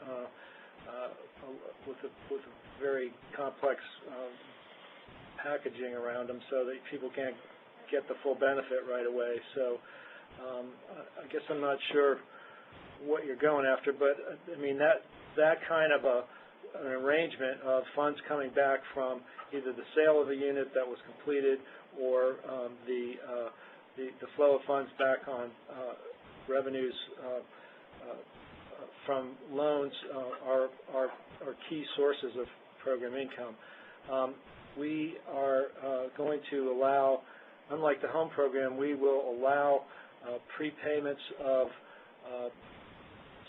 with a very complex packaging around them, so that people can't get the full benefit right away. So I guess I'm not sure what you're going after, but I mean that kind of an arrangement of funds coming back from either the sale of a unit that was completed or the flow of funds back on revenues from loans are key sources of program income. We are going to allow, unlike the home program, we will allow prepayments of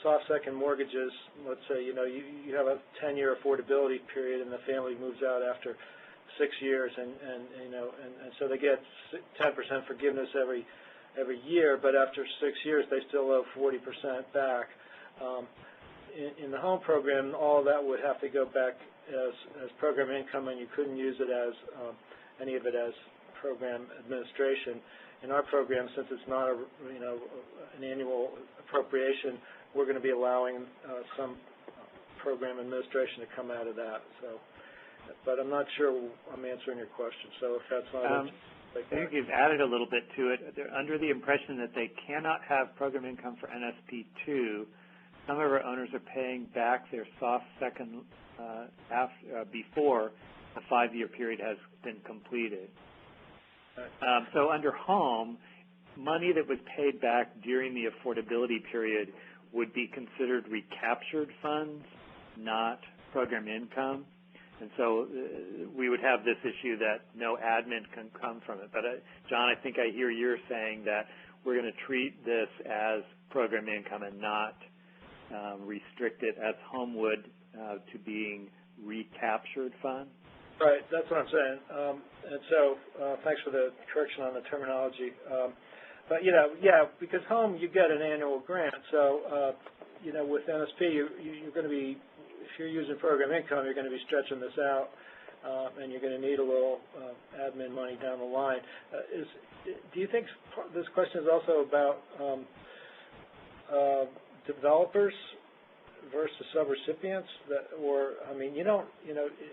soft second mortgages. Let's say you have a 10-year affordability period and the family moves out after 6 years, and so they get 10% forgiveness every year, but after 6 years they still owe 40% back. In the home program, all of that would have to go back as program income, and you couldn't use it as any of it as program administration. In our program, since it's not an annual appropriation, we're going to be allowing some program administration to come out of that. So but I'm not sure I'm answering your question. So if that's not I think you've added a little bit to it. They're under the impression that they cannot have program income for NSP2. Some of our owners are paying back their soft second before the 5-year period has been completed. So under home, money that was paid back during the affordability period would be considered recaptured funds, not program income. And so we would have this issue that no admin can come from it. But John, I think I hear you're saying that we're going to treat this as program income and not restrict it as home would to being recaptured funds. Right, that's what I'm saying. And so thanks for the correction on the terminology. But, because home, you get an annual grant. So, with NSP, you're going to be, if you're using program income, you're going to be stretching this out, and you're going to need a little admin money down the line. Do you think this question is also about developers versus subrecipients?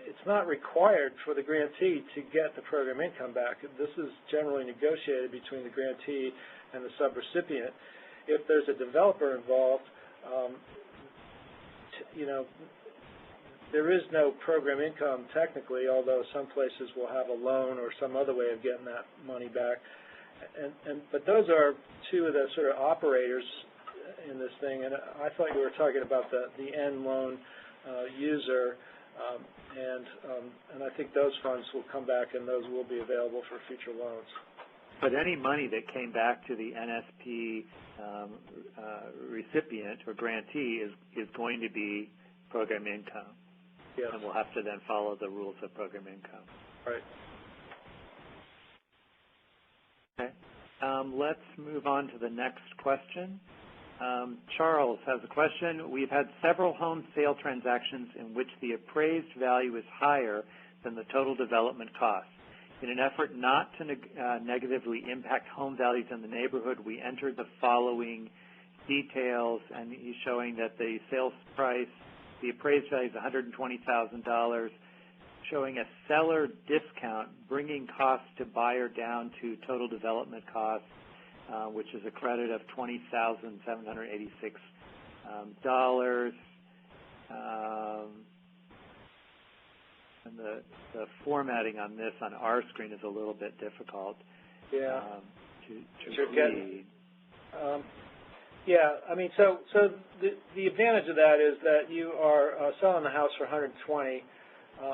It's not required for the grantee to get the program income back. This is generally negotiated between the grantee and the subrecipient. If there's a developer involved, there is no program income technically, although some places will have a loan or some other way of getting that money back. But those are two of the sort of operators in this thing, and I thought you were talking about the end loan user, and I think those funds will come back and those will be available for future loans. But any money that came back to the NSP recipient or grantee is going to be program income. Yes. And we'll have to then follow the rules of program income. Right. Okay. Let's move on to the next question. Charles has a question. We've had several home sale transactions in which the appraised value is higher than the total development cost. In an effort not to negatively impact home values in the neighborhood, we entered the following details, and he's showing that the sales price, the appraised value is $120,000, showing a seller discount, bringing costs to buyer down to total development costs, which is a credit of $20,786. And the formatting on this on our screen is a little bit difficult to read. So the advantage of that is that you are selling the house for $120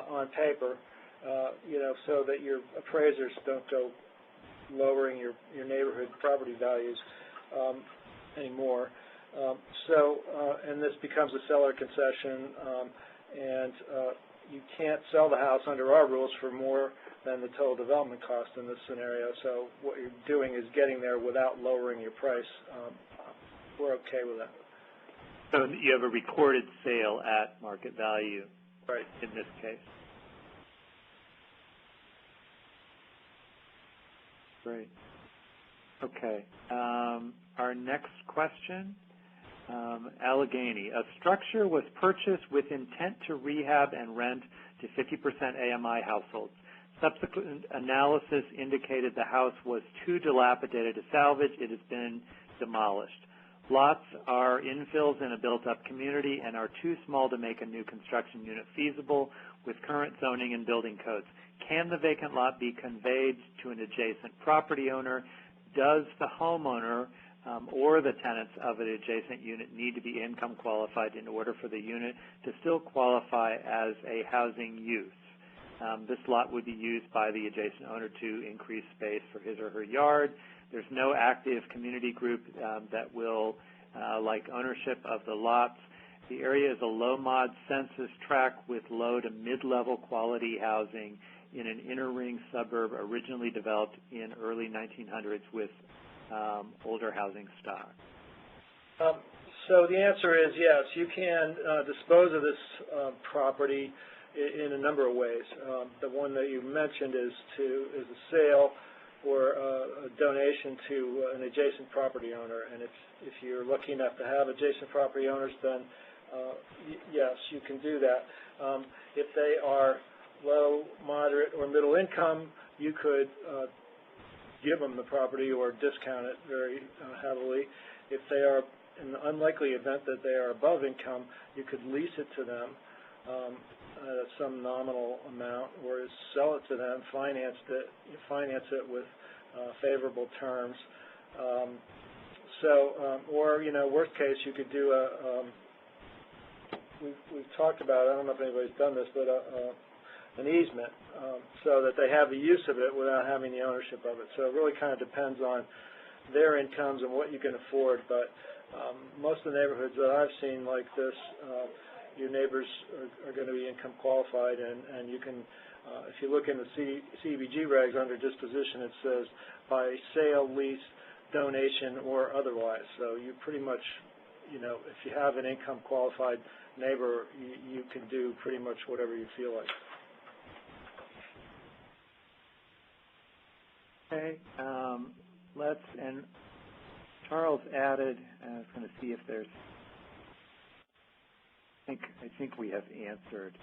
on paper, so that your appraisers don't go lowering your neighborhood property values anymore. And this becomes a seller concession, and you can't sell the house under our rules for more than the total development cost in this scenario. So what you're doing is getting there without lowering your price. We're okay with that. So you have a recorded sale at market value, right, in this case. Great. Okay. Our next question, Allegheny. A structure was purchased with intent to rehab and rent to 50% AMI households. Subsequent analysis indicated the house was too dilapidated to salvage. It has been demolished. Lots are infills in a built-up community and are too small to make a new construction unit feasible with current zoning and building codes. Can the vacant lot be conveyed to an adjacent property owner? Does the homeowner or the tenants of an adjacent unit need to be income qualified in order for the unit to still qualify as a housing use? This lot would be used by the adjacent owner to increase space for his or her yard. There's no active community group that will like ownership of the lots. The area is a low-mod census tract with low to mid-level quality housing in an inner ring suburb originally developed in early 1900s with older housing stock. So the answer is yes, you can dispose of this property in a number of ways. The one that you mentioned is a sale or a donation to an adjacent property owner. And if you're lucky enough to have adjacent property owners, then yes, you can do that. If they are low, moderate, or middle income, you could give them the property or discount it very heavily. If they are, in the unlikely event that they are above income, you could lease it to them at some nominal amount, or sell it to them, finance it with favorable terms. Or worst case, you could do we've talked about, I don't know if anybody's done this, but an easement so that they have the use of it without having the ownership of it. So it really kind of depends on their incomes and what you can afford. But most of the neighborhoods that I've seen like this, your neighbors are going to be income qualified, and you can, if you look in the CDBG regs under disposition, it says by sale, lease, donation, or otherwise. So you pretty much, if you have an income qualified neighbor, you can do pretty much whatever you feel like. Okay, and Charles added, I was going to see if there's, I think we have answered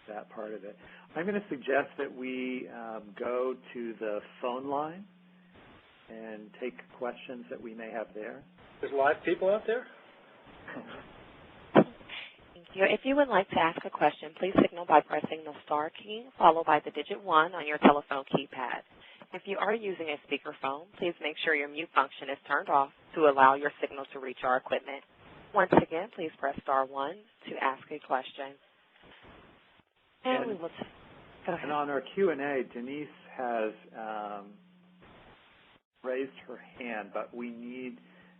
that part of it. I'm going to suggest that we go to the phone line and take questions that we may have there. There's live people out there? Thank you. If you would like to ask a question, please signal by pressing the star key followed by the digit 1 on your telephone keypad. If you are using a speakerphone, please make sure your mute function is turned off to allow your signal to reach our equipment. Once again, please press star 1 to ask a question. And we will go ahead. And on our Q&A, Denise has raised her hand, but we need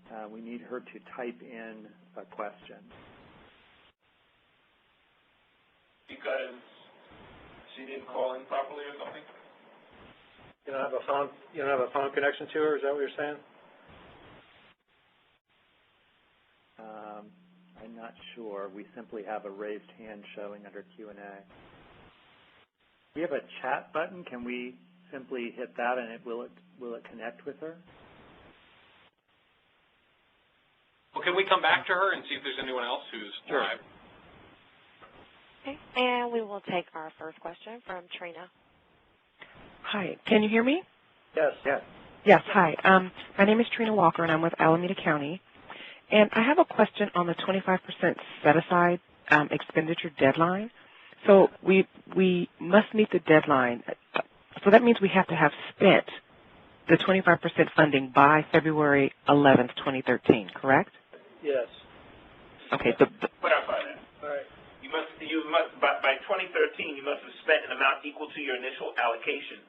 her to type in a question. Because she didn't call in properly or something? You don't have a phone. You don't have a phone connection to her. Is that what you're saying? I'm not sure. We simply have a raised hand showing under Q&A. We have a chat button. Can we simply hit that, and will it connect with her? Well, can we come back to her and see if there's anyone else who's live? Okay, and we will take our first question from Trina. Hi, can you hear me? Yes. Yes. Yes, hi. My name is Trina Walker, and I'm with Alameda County. And I have a question on the 25% set-aside expenditure deadline. So we must meet the deadline. So that means we have to have spent the 25% funding by February 11th, 2013, correct? Yes. Okay. Clarify that. All right. You must by 2013, you must have spent an amount equal to your initial allocation.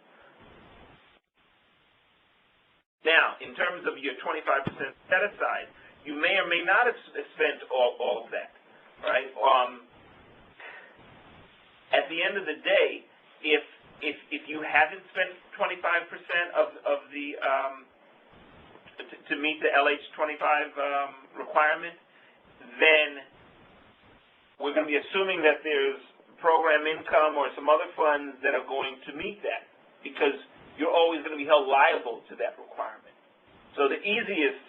Now, in terms of your 25% set aside, you may or may not have spent all of that, right? At the end of the day, if you haven't spent 25% of the to meet the LH25 requirement, then we're going to be assuming that there's program income or some other funds that are going to meet that, because you're always going to be held liable to that requirement. So the easiest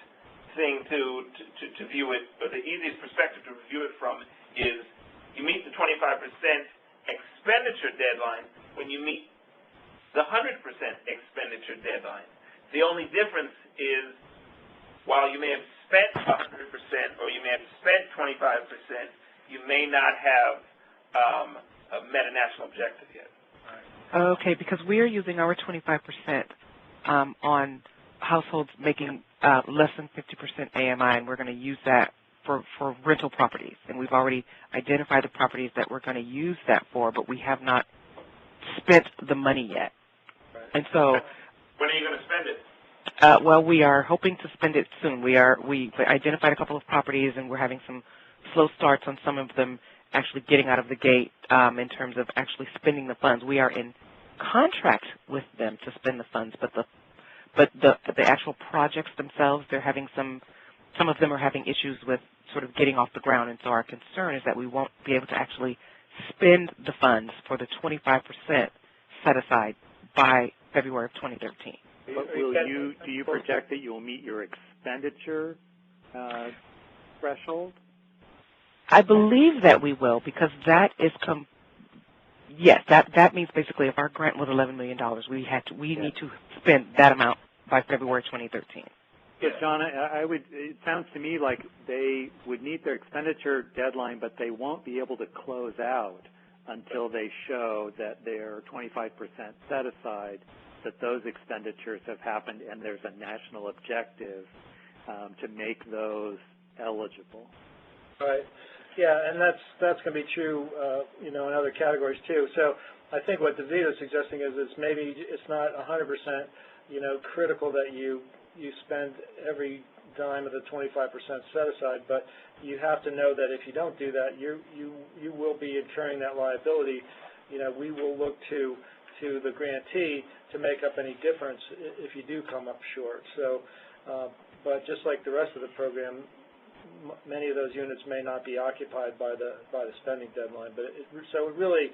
thing to view it, or the easiest perspective to view it from, is you meet the 25% expenditure deadline when you meet the 100% expenditure deadline. The only difference is, while you may have spent 100% or you may have spent 25%, you may not have met a national objective yet. Okay, because we are using our 25% on households making less than 50% AMI, and we're going to use that for rental properties. And we've already identified the properties that we're going to use that for, but we have not spent the money yet. Right. And so, when are you going to spend it? well, we are hoping to spend it soon. We identified a couple of properties, and we're having some slow starts on some of them actually getting out of the gate in terms of actually spending the funds. We are in contract with them to spend the funds, but the actual projects themselves, they're having some of them are having issues with sort of getting off the ground, and so our concern is that we won't be able to actually spend the funds for the 25% set aside by February of 2013. But do you project that you will meet your expenditure threshold? I believe that we will, because that is Yes, that means basically if our grant was $11 million, we need to spend that amount by February 2013. So, John, it sounds to me like they would meet their expenditure deadline, but they won't be able to close out until they show that their 25% set aside, that those expenditures have happened, and there's a national objective to make those eligible. Right. Yeah, and that's going to be true, in other categories too. So I think what David is suggesting is maybe it's not 100%, critical that you spend every dime of the 25% set aside, but you have to know that if you don't do that, you will be incurring that liability. We will look to the grantee to make up any difference if you do come up short. So, but just like the rest of the program, many of those units may not be occupied by the spending deadline. But it's really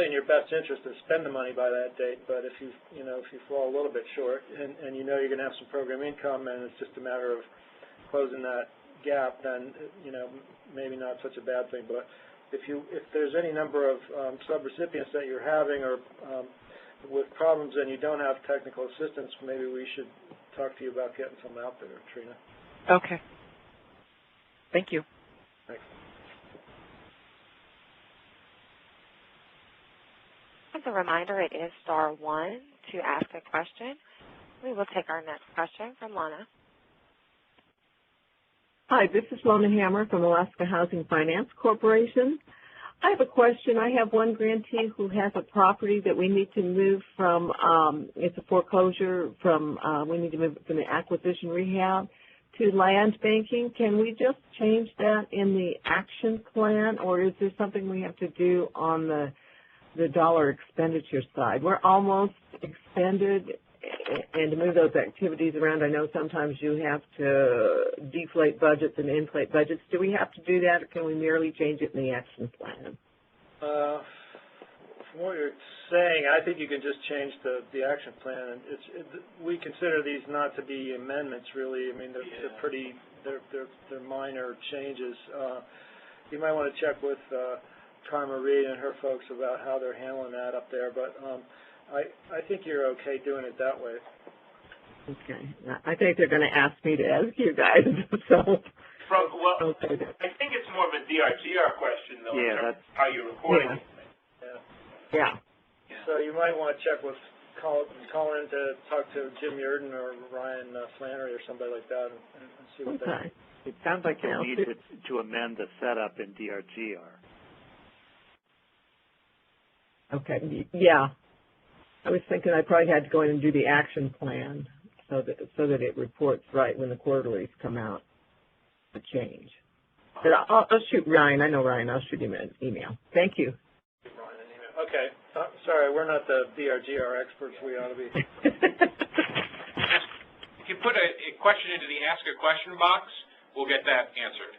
in your best interest to spend the money by that date. But if you fall a little bit short, and you're going to have some program income, and it's just a matter of closing that gap, then maybe not such a bad thing. But if there's any number of sub-recipients that you're having or with problems and you don't have technical assistance, maybe we should talk to you about getting some out there, Trina. Okay. Thank you. Thanks. As a reminder, it is *1 to ask a question. We will take our next question from Lana. Hi, this is Lona Hammer from Alaska Housing Finance Corporation. I have a question. I have one grantee who has a property that we need to move from, it's a foreclosure we need to move from the acquisition rehab to land banking. Can we just change that in the action plan, or is there something we have to do on the dollar expenditure side? We're almost expended, and to move those activities around, I know sometimes you have to deflate budgets and inflate budgets. Do we have to do that, or can we merely change it in the action plan? From what you're saying, I think you can just change the action plan. We consider these not to be amendments, really. I mean, they're minor changes. You might want to check with Carmen Reed and her folks about how they're handling that up there, but I think you're okay doing it that way. Okay. I think they're going to ask me to ask you guys. So. Okay. I think it's more of a DRGR question, though, in terms of how you're recording it. Yeah. So you might want to check with, call in to talk to Jim Yurden or Ryan Flannery or somebody like that and see what they think. It sounds like you'll need to amend the setup in DRGR. Okay. Yeah. I was thinking I probably had to go in and do the action plan so that it reports right when the quarterlies come out, the change. But I'll shoot Ryan. I know Ryan. I'll shoot him an email. Thank you. Okay. Sorry, we're not the DRGR experts we ought to be. If you put a question into the Ask a Question box, we'll get that answered.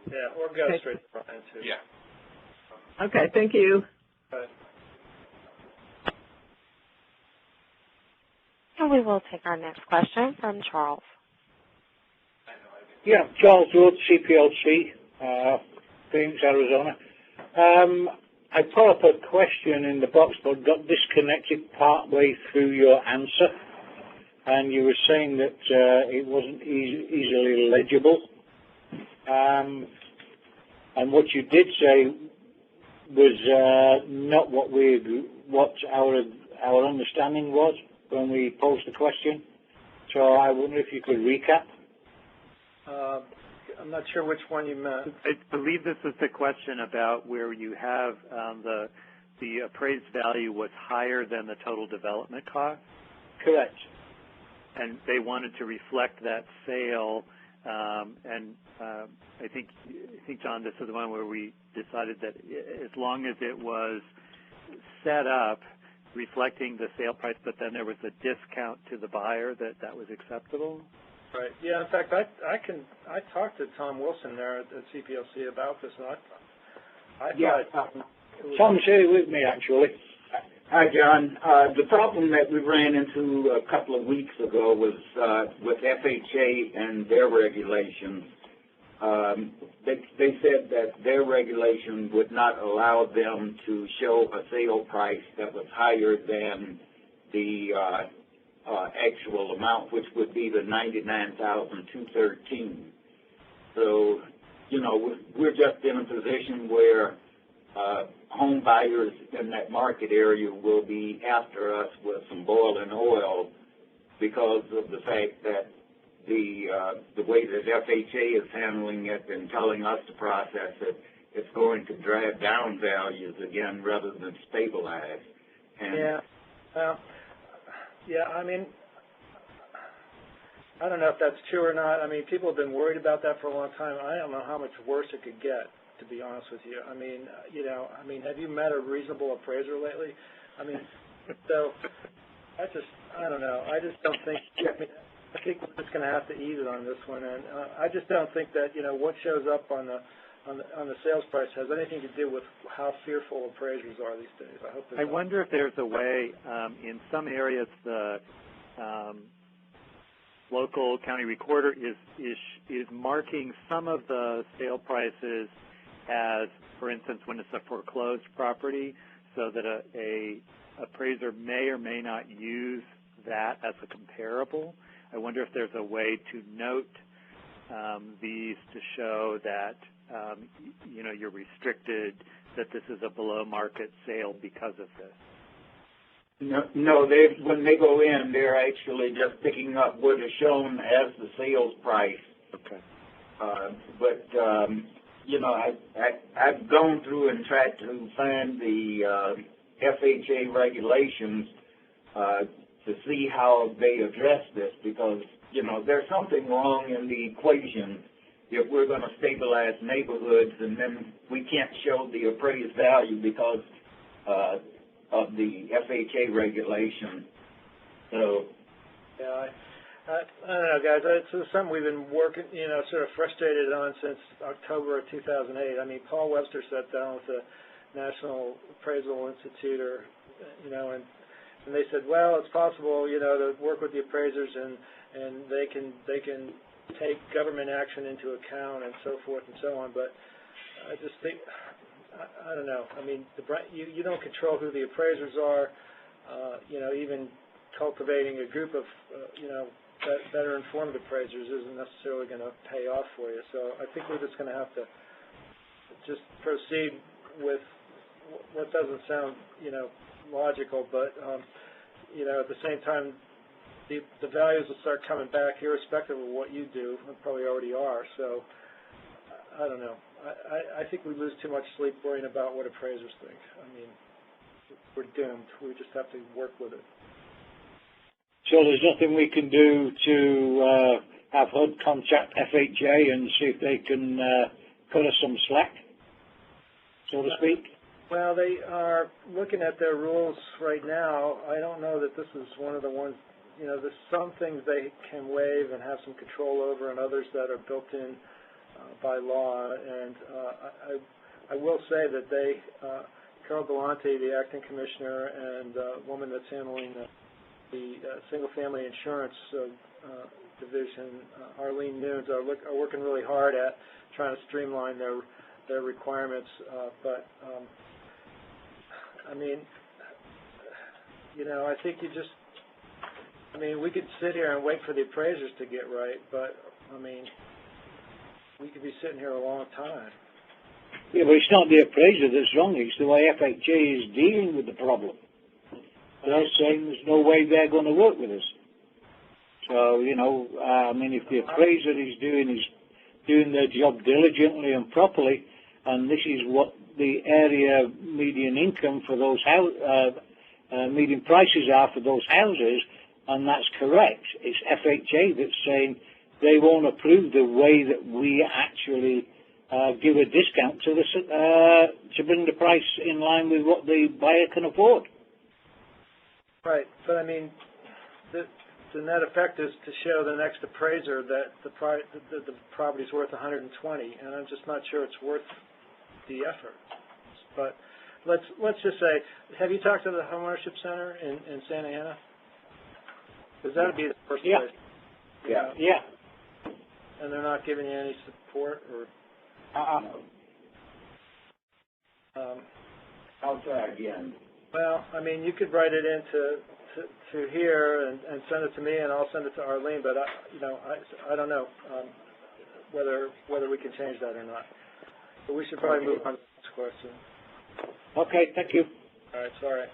Yeah, or go straight to Brian, too. Yeah. Okay, thank you. And we will take our next question from Charles. Yeah, Charles Wood, CPLC, Phoenix, Arizona. I put up a question in the box but got disconnected partway through your answer, and you were saying that it wasn't easily legible. And what you did say was not what our understanding was when we posed the question. So I wonder if you could recap. I'm not sure which one you meant. I believe this is the question about where you have the appraised value was higher than the total development cost. Correct. And they wanted to reflect that sale. And I think, John, this is the one where we decided that as long as it was set up reflecting the sale price, but then there was a discount to the buyer, that was acceptable. Right. Yeah. In fact, I talked to Tom Wilson there at CPLC about this, and I thought Tom's here with me, actually. Hi, John. The problem that we ran into a couple of weeks ago was with FHA and their regulations. they said that their regulation would not allow them to show a sale price that was higher than the actual amount, which would be the $99,213. So, you know, we're just in a position where home buyers in that market area will be after us with some boiling oil because of the fact that the way that FHA is handling it and telling us to process it, it's going to drive down values again rather than stabilize. And yeah, well, yeah, I mean, I don't know if that's true or not. I mean, people have been worried about that for a long time. I don't know how much worse it could get, to be honest with you. I mean, you know, have you met a reasonable appraiser lately? I mean, so I don't know. I just don't think. I think we're just going to have to ease it on this one, and I just don't think that, you know, what shows up on the sales price has anything to do with how fearful appraisers are these days. I wonder if there's a way. In some areas, the local county recorder is marking some of the sale prices as, for instance, when it's a foreclosed property, so that a appraiser may or may not use that as a comparable. I wonder if there's a way to note these to show that you know, you're restricted, that this is a below market sale because of this. No, when they go in, they're actually just picking up what is shown as the sales price. Okay. But you know, I've gone through and tried to find the FHA regulations to see how they address this, because, you know, there's something wrong in the equation if we're going to stabilize neighborhoods and then we can't show the appraised value because of the FHA regulation. So, yeah, I don't know, guys. It's something we've been working, you know, sort of frustrated on since October of 2008. I mean, Paul Webster sat down with the National Appraisal Institute, or, you know, and they said, well, it's possible, you know, to work with the appraisers and they can take government action into account and so forth and so on. But I just think, I don't know. I mean, you don't control who the appraisers are. You know, even cultivating a group of, you know, better informed appraisers isn't necessarily going to pay off for you. So I think we're just going to have to just proceed with what doesn't sound, you know, logical, but you know, at the same time, the values will start coming back irrespective of what you do, and probably already are. So I don't know. I think we lose too much sleep worrying about what appraisers think. I mean, we're doomed. We just have to work with it. So there's nothing we can do to have HUD contact FHA and see if they can cut us some slack, so to speak? Well, they are looking at their rules right now. I don't know that this is one of the ones, you know, there's some things they can waive and have some control over, and others that are built in by law. And I will say that they, Carol Galante, the acting commissioner, and the woman that's handling the single-family insurance division, Arlene Nunes, are working really hard at trying to streamline their requirements. But I mean, you know, I think we could sit here and wait for the appraisers to get right, but, I mean, we could be sitting here a long time. Yeah, but it's not the appraiser that's wrong, it's the way FHA is dealing with the problem. They're saying there's no way they're going to work with us. So, you know, I mean, if the appraiser is doing their job diligently and properly, and this is what the area median income for those median prices are for those houses, and that's correct. It's FHA that's saying they won't approve the way that we actually give a discount to bring the price in line with what the buyer can afford. Right, but I mean, the net effect is to show the next appraiser that the property's worth $120, and I'm just not sure it's worth the effort. But let's just say, have you talked to the Homeownership Center in Santa Ana? Because that would be the first place. Yeah. and they're not giving you any support, or? I'll try again. Well, I mean, you could write it into to here and send it to me, and I'll send it to Arlene. But I don't know whether we can change that or not. But we should probably move on to the next question. Okay, thank you. All right, sorry.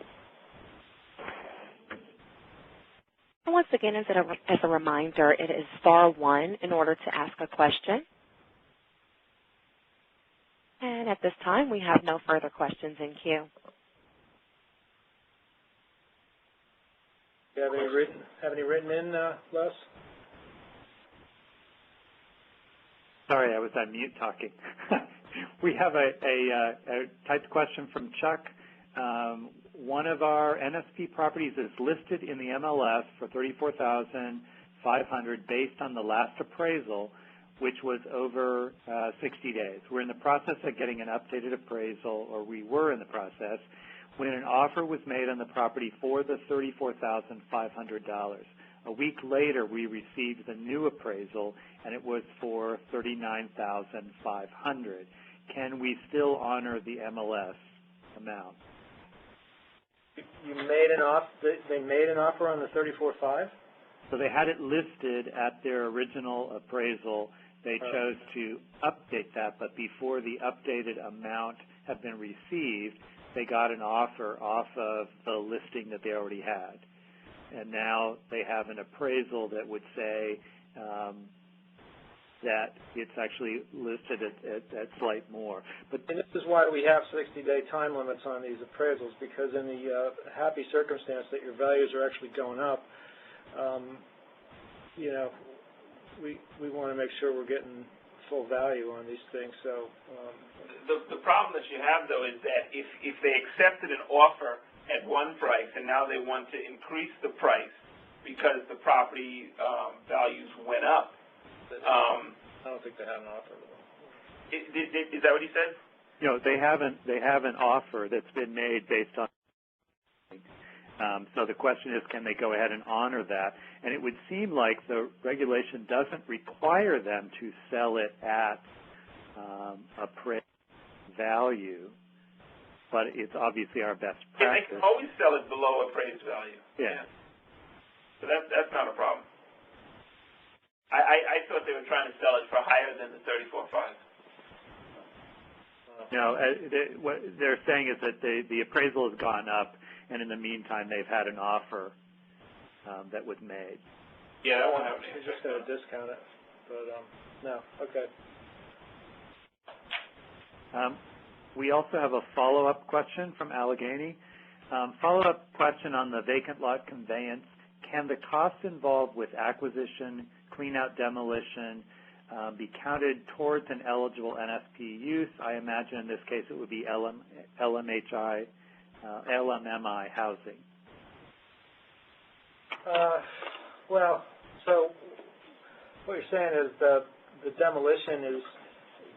Once again, as a reminder, it is *1 in order to ask a question. And at this time, we have no further questions in queue. Do you have any written in, Les? Sorry, I was on mute talking. We have a typed question from Chuck. One of our NSP properties is listed in the MLS for $34,500 based on the last appraisal, which was over 60 days. We're in the process of getting an updated appraisal, or we were in the process, when an offer was made on the property for the $34,500. A week later, we received the new appraisal, and it was for $39,500. Can we still honor the MLS amount? You made an offer. They made an offer on the $34,500? So they had it listed at their original appraisal. They chose to update that, but before the updated amount had been received, they got an offer off of the listing that they already had. And now they have an appraisal that would say that it's actually listed at slight more. But and this is why we have 60-day time limits on these appraisals, because in the happy circumstance that your values are actually going up, we want to make sure we're getting full value on these things. So the problem that you have, though, is that if they accepted an offer at one price and now they want to increase the price because the property values went up. I don't think they have an offer. Is that what he said? They have an offer that's been made based on. So the question is, can they go ahead and honor that? And it would seem like the regulation doesn't require them to sell it at appraised value, but it's obviously our best practice. Yeah, they can always sell it below appraised value. Yeah. So that's not a problem. I thought they were trying to sell it for higher than the $34,500. No, what they're saying is that the appraisal has gone up, and in the meantime, they've had an offer that was made. Yeah, that won't happen. We're just going to discount it, but no, okay. We also have a follow-up question from Allegheny. Follow-up question on the vacant lot conveyance. Can the costs involved with acquisition, clean-out, demolition be counted towards an eligible NSP use? I imagine in this case it would be LMMI housing. Well, so what you're saying is the demolition is,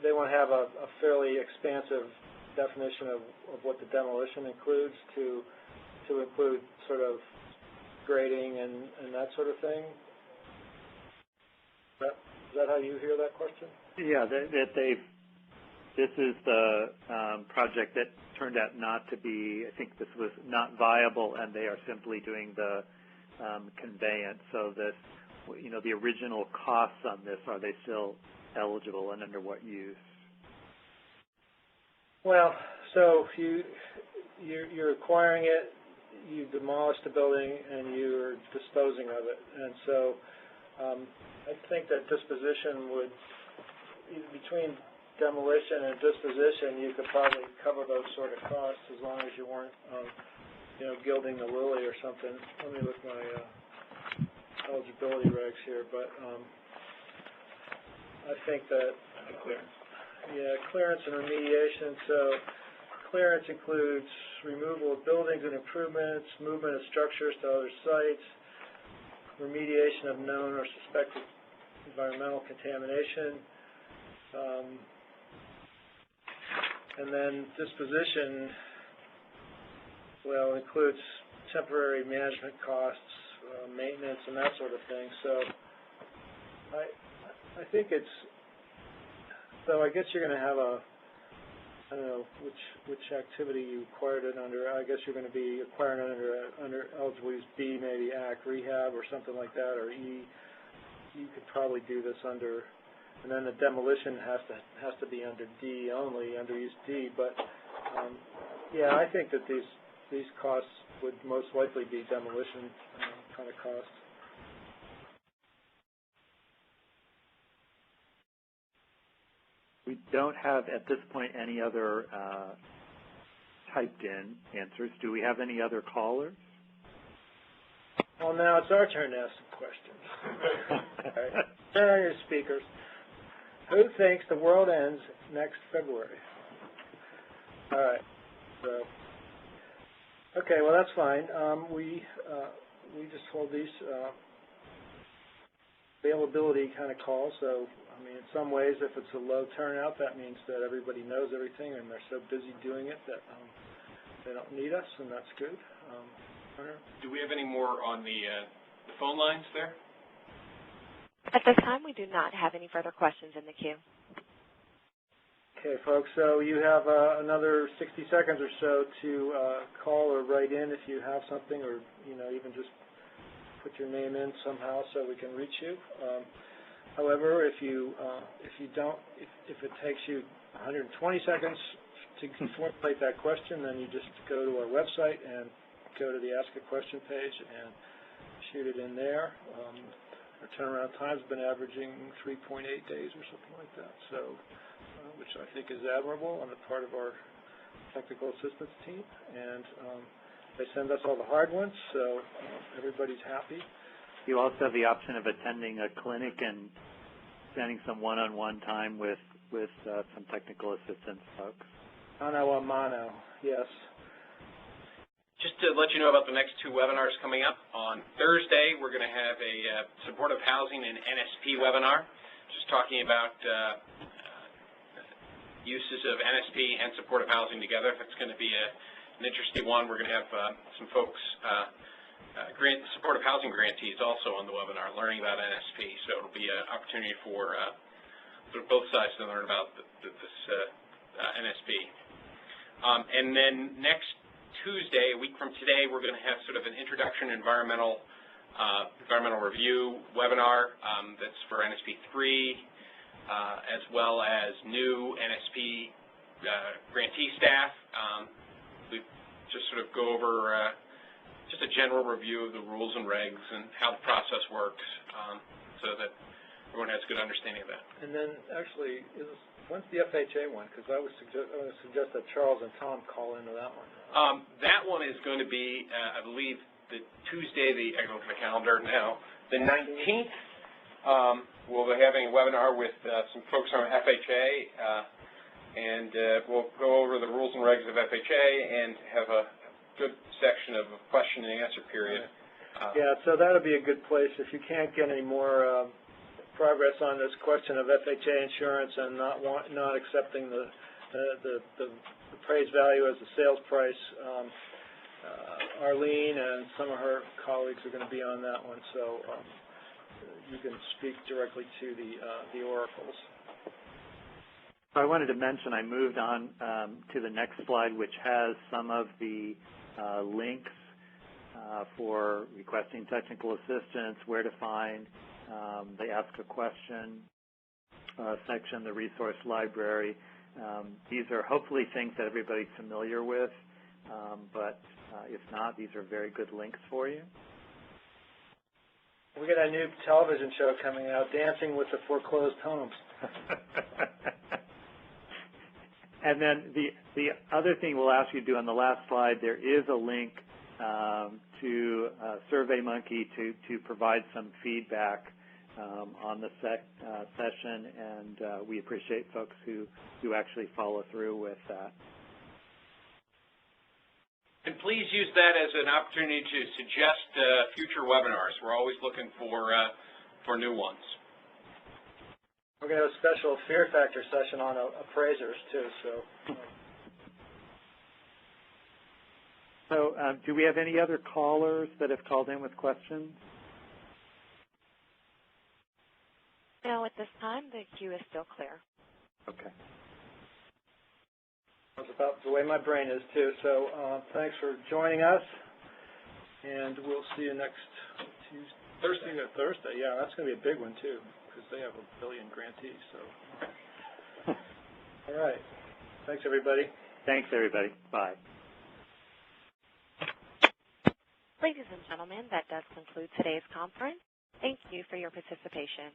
they want to have a fairly expansive definition of what the demolition includes to include sort of grading and that sort of thing. Is that how you hear that question? Yeah, this is the project that turned out not to be, I think this was not viable, and they are simply doing the conveyance. So that, the original costs on this, are they still eligible and under what use? Well, so you're acquiring it, you demolished the building, and you're disposing of it. And so I think that disposition would, between demolition and disposition, you could probably cover those sort of costs as long as you weren't, gilding the lily or something. Let me look my eligibility regs here, but I think that clearance and remediation. So clearance includes removal of buildings and improvements, movement of structures to other sites, remediation of known or suspected environmental contamination, and then disposition, includes temporary management costs, maintenance, and that sort of thing. So I I think it's, so I guess you're going to have a, I don't know which activity you acquired it under. I guess you're going to be acquiring it under eligible use B, maybe AC, rehab, or something like that, or E. You could probably do this under, and then the demolition has to be under D only, under use D. But yeah, I think that these costs would most likely be demolition kind of costs. We don't have, at this point, any other typed-in answers. Do we have any other callers? Well, now it's our turn to ask some questions. All right. Turn on your speakers. Who thinks the world ends next February? All right. So, okay, well, that's fine. We just hold these availability kind of calls, so I mean, in some ways, if it's a low turnout, that means that everybody knows everything and they're so busy doing it that they don't need us, and that's good. Do we have any more on the phone lines there? At this time, we do not have any further questions in the queue. Okay, folks, so you have another 60 seconds or so to call or write in if you have something, or even just put your name in somehow so we can reach you. However, if it takes you 120 seconds to formulate that question, then you just go to our website and go to the Ask a Question page and shoot it in there. Our turnaround time has been averaging 3.8 days or something like that, so which I think is admirable on the part of our technical assistance team. And they send us all the hard ones, so everybody's happy. You also have the option of attending a clinic and spending some one-on-one time with some technical assistance folks. Mano a mano, yes. Just to let you know about the next two webinars coming up. On Thursday, we're going to have a supportive housing and NSP webinar, just talking about uses of NSP and supportive housing together. It's going to be an interesting one. We're going to have some folks, supportive housing grantees also on the webinar learning about NSP. So it'll be an opportunity for both sides to learn about this NSP. And then next Tuesday, a week from today, we're going to have sort of an introduction environmental review webinar that's for NSP 3, as well as new NSP grantee staff. We just sort of go over just a general review of the rules and regs and how the process works, so that everyone has a good understanding of that. And then actually, when's the FHA one? Because I would suggest that Charles and Tom call into that one. That one is going to be, I believe, the Tuesday, I look at the calendar now, the 19th. We'll be having a webinar with some folks from FHA, and we'll go over the rules and regs of FHA and have a good section of a question and answer period. Yeah, so that'll be a good place. If you can't get any more progress on this question of FHA insurance and not accepting the appraised value as the sales price, Arlene and some of her colleagues are going to be on that one, so you can speak directly to the oracles. I wanted to mention I moved on to the next slide, which has some of the links for requesting technical assistance, where to find the Ask a Question section, the resource library. These are hopefully things that everybody's familiar with, but if not, these are very good links for you. We got a new television show coming out, Dancing with the Foreclosed Homes. And then the other thing we'll ask you to do on the last slide, there is a link to SurveyMonkey to provide some feedback on the session, and we appreciate folks who actually follow through with that. And please use that as an opportunity to suggest future webinars. We're always looking for new ones. We're going to have a special fear factor session on appraisers, too. So do we have any other callers that have called in with questions? No, at this time, the queue is still clear. Okay. That's about the way my brain is, too. So thanks for joining us, and we'll see you next Thursday. Yeah, that's going to be a big one, too, because they have 1 billion grantees. So, all right. Thanks, everybody. Thanks, everybody. Bye. Ladies and gentlemen, that does conclude today's conference. Thank you for your participation.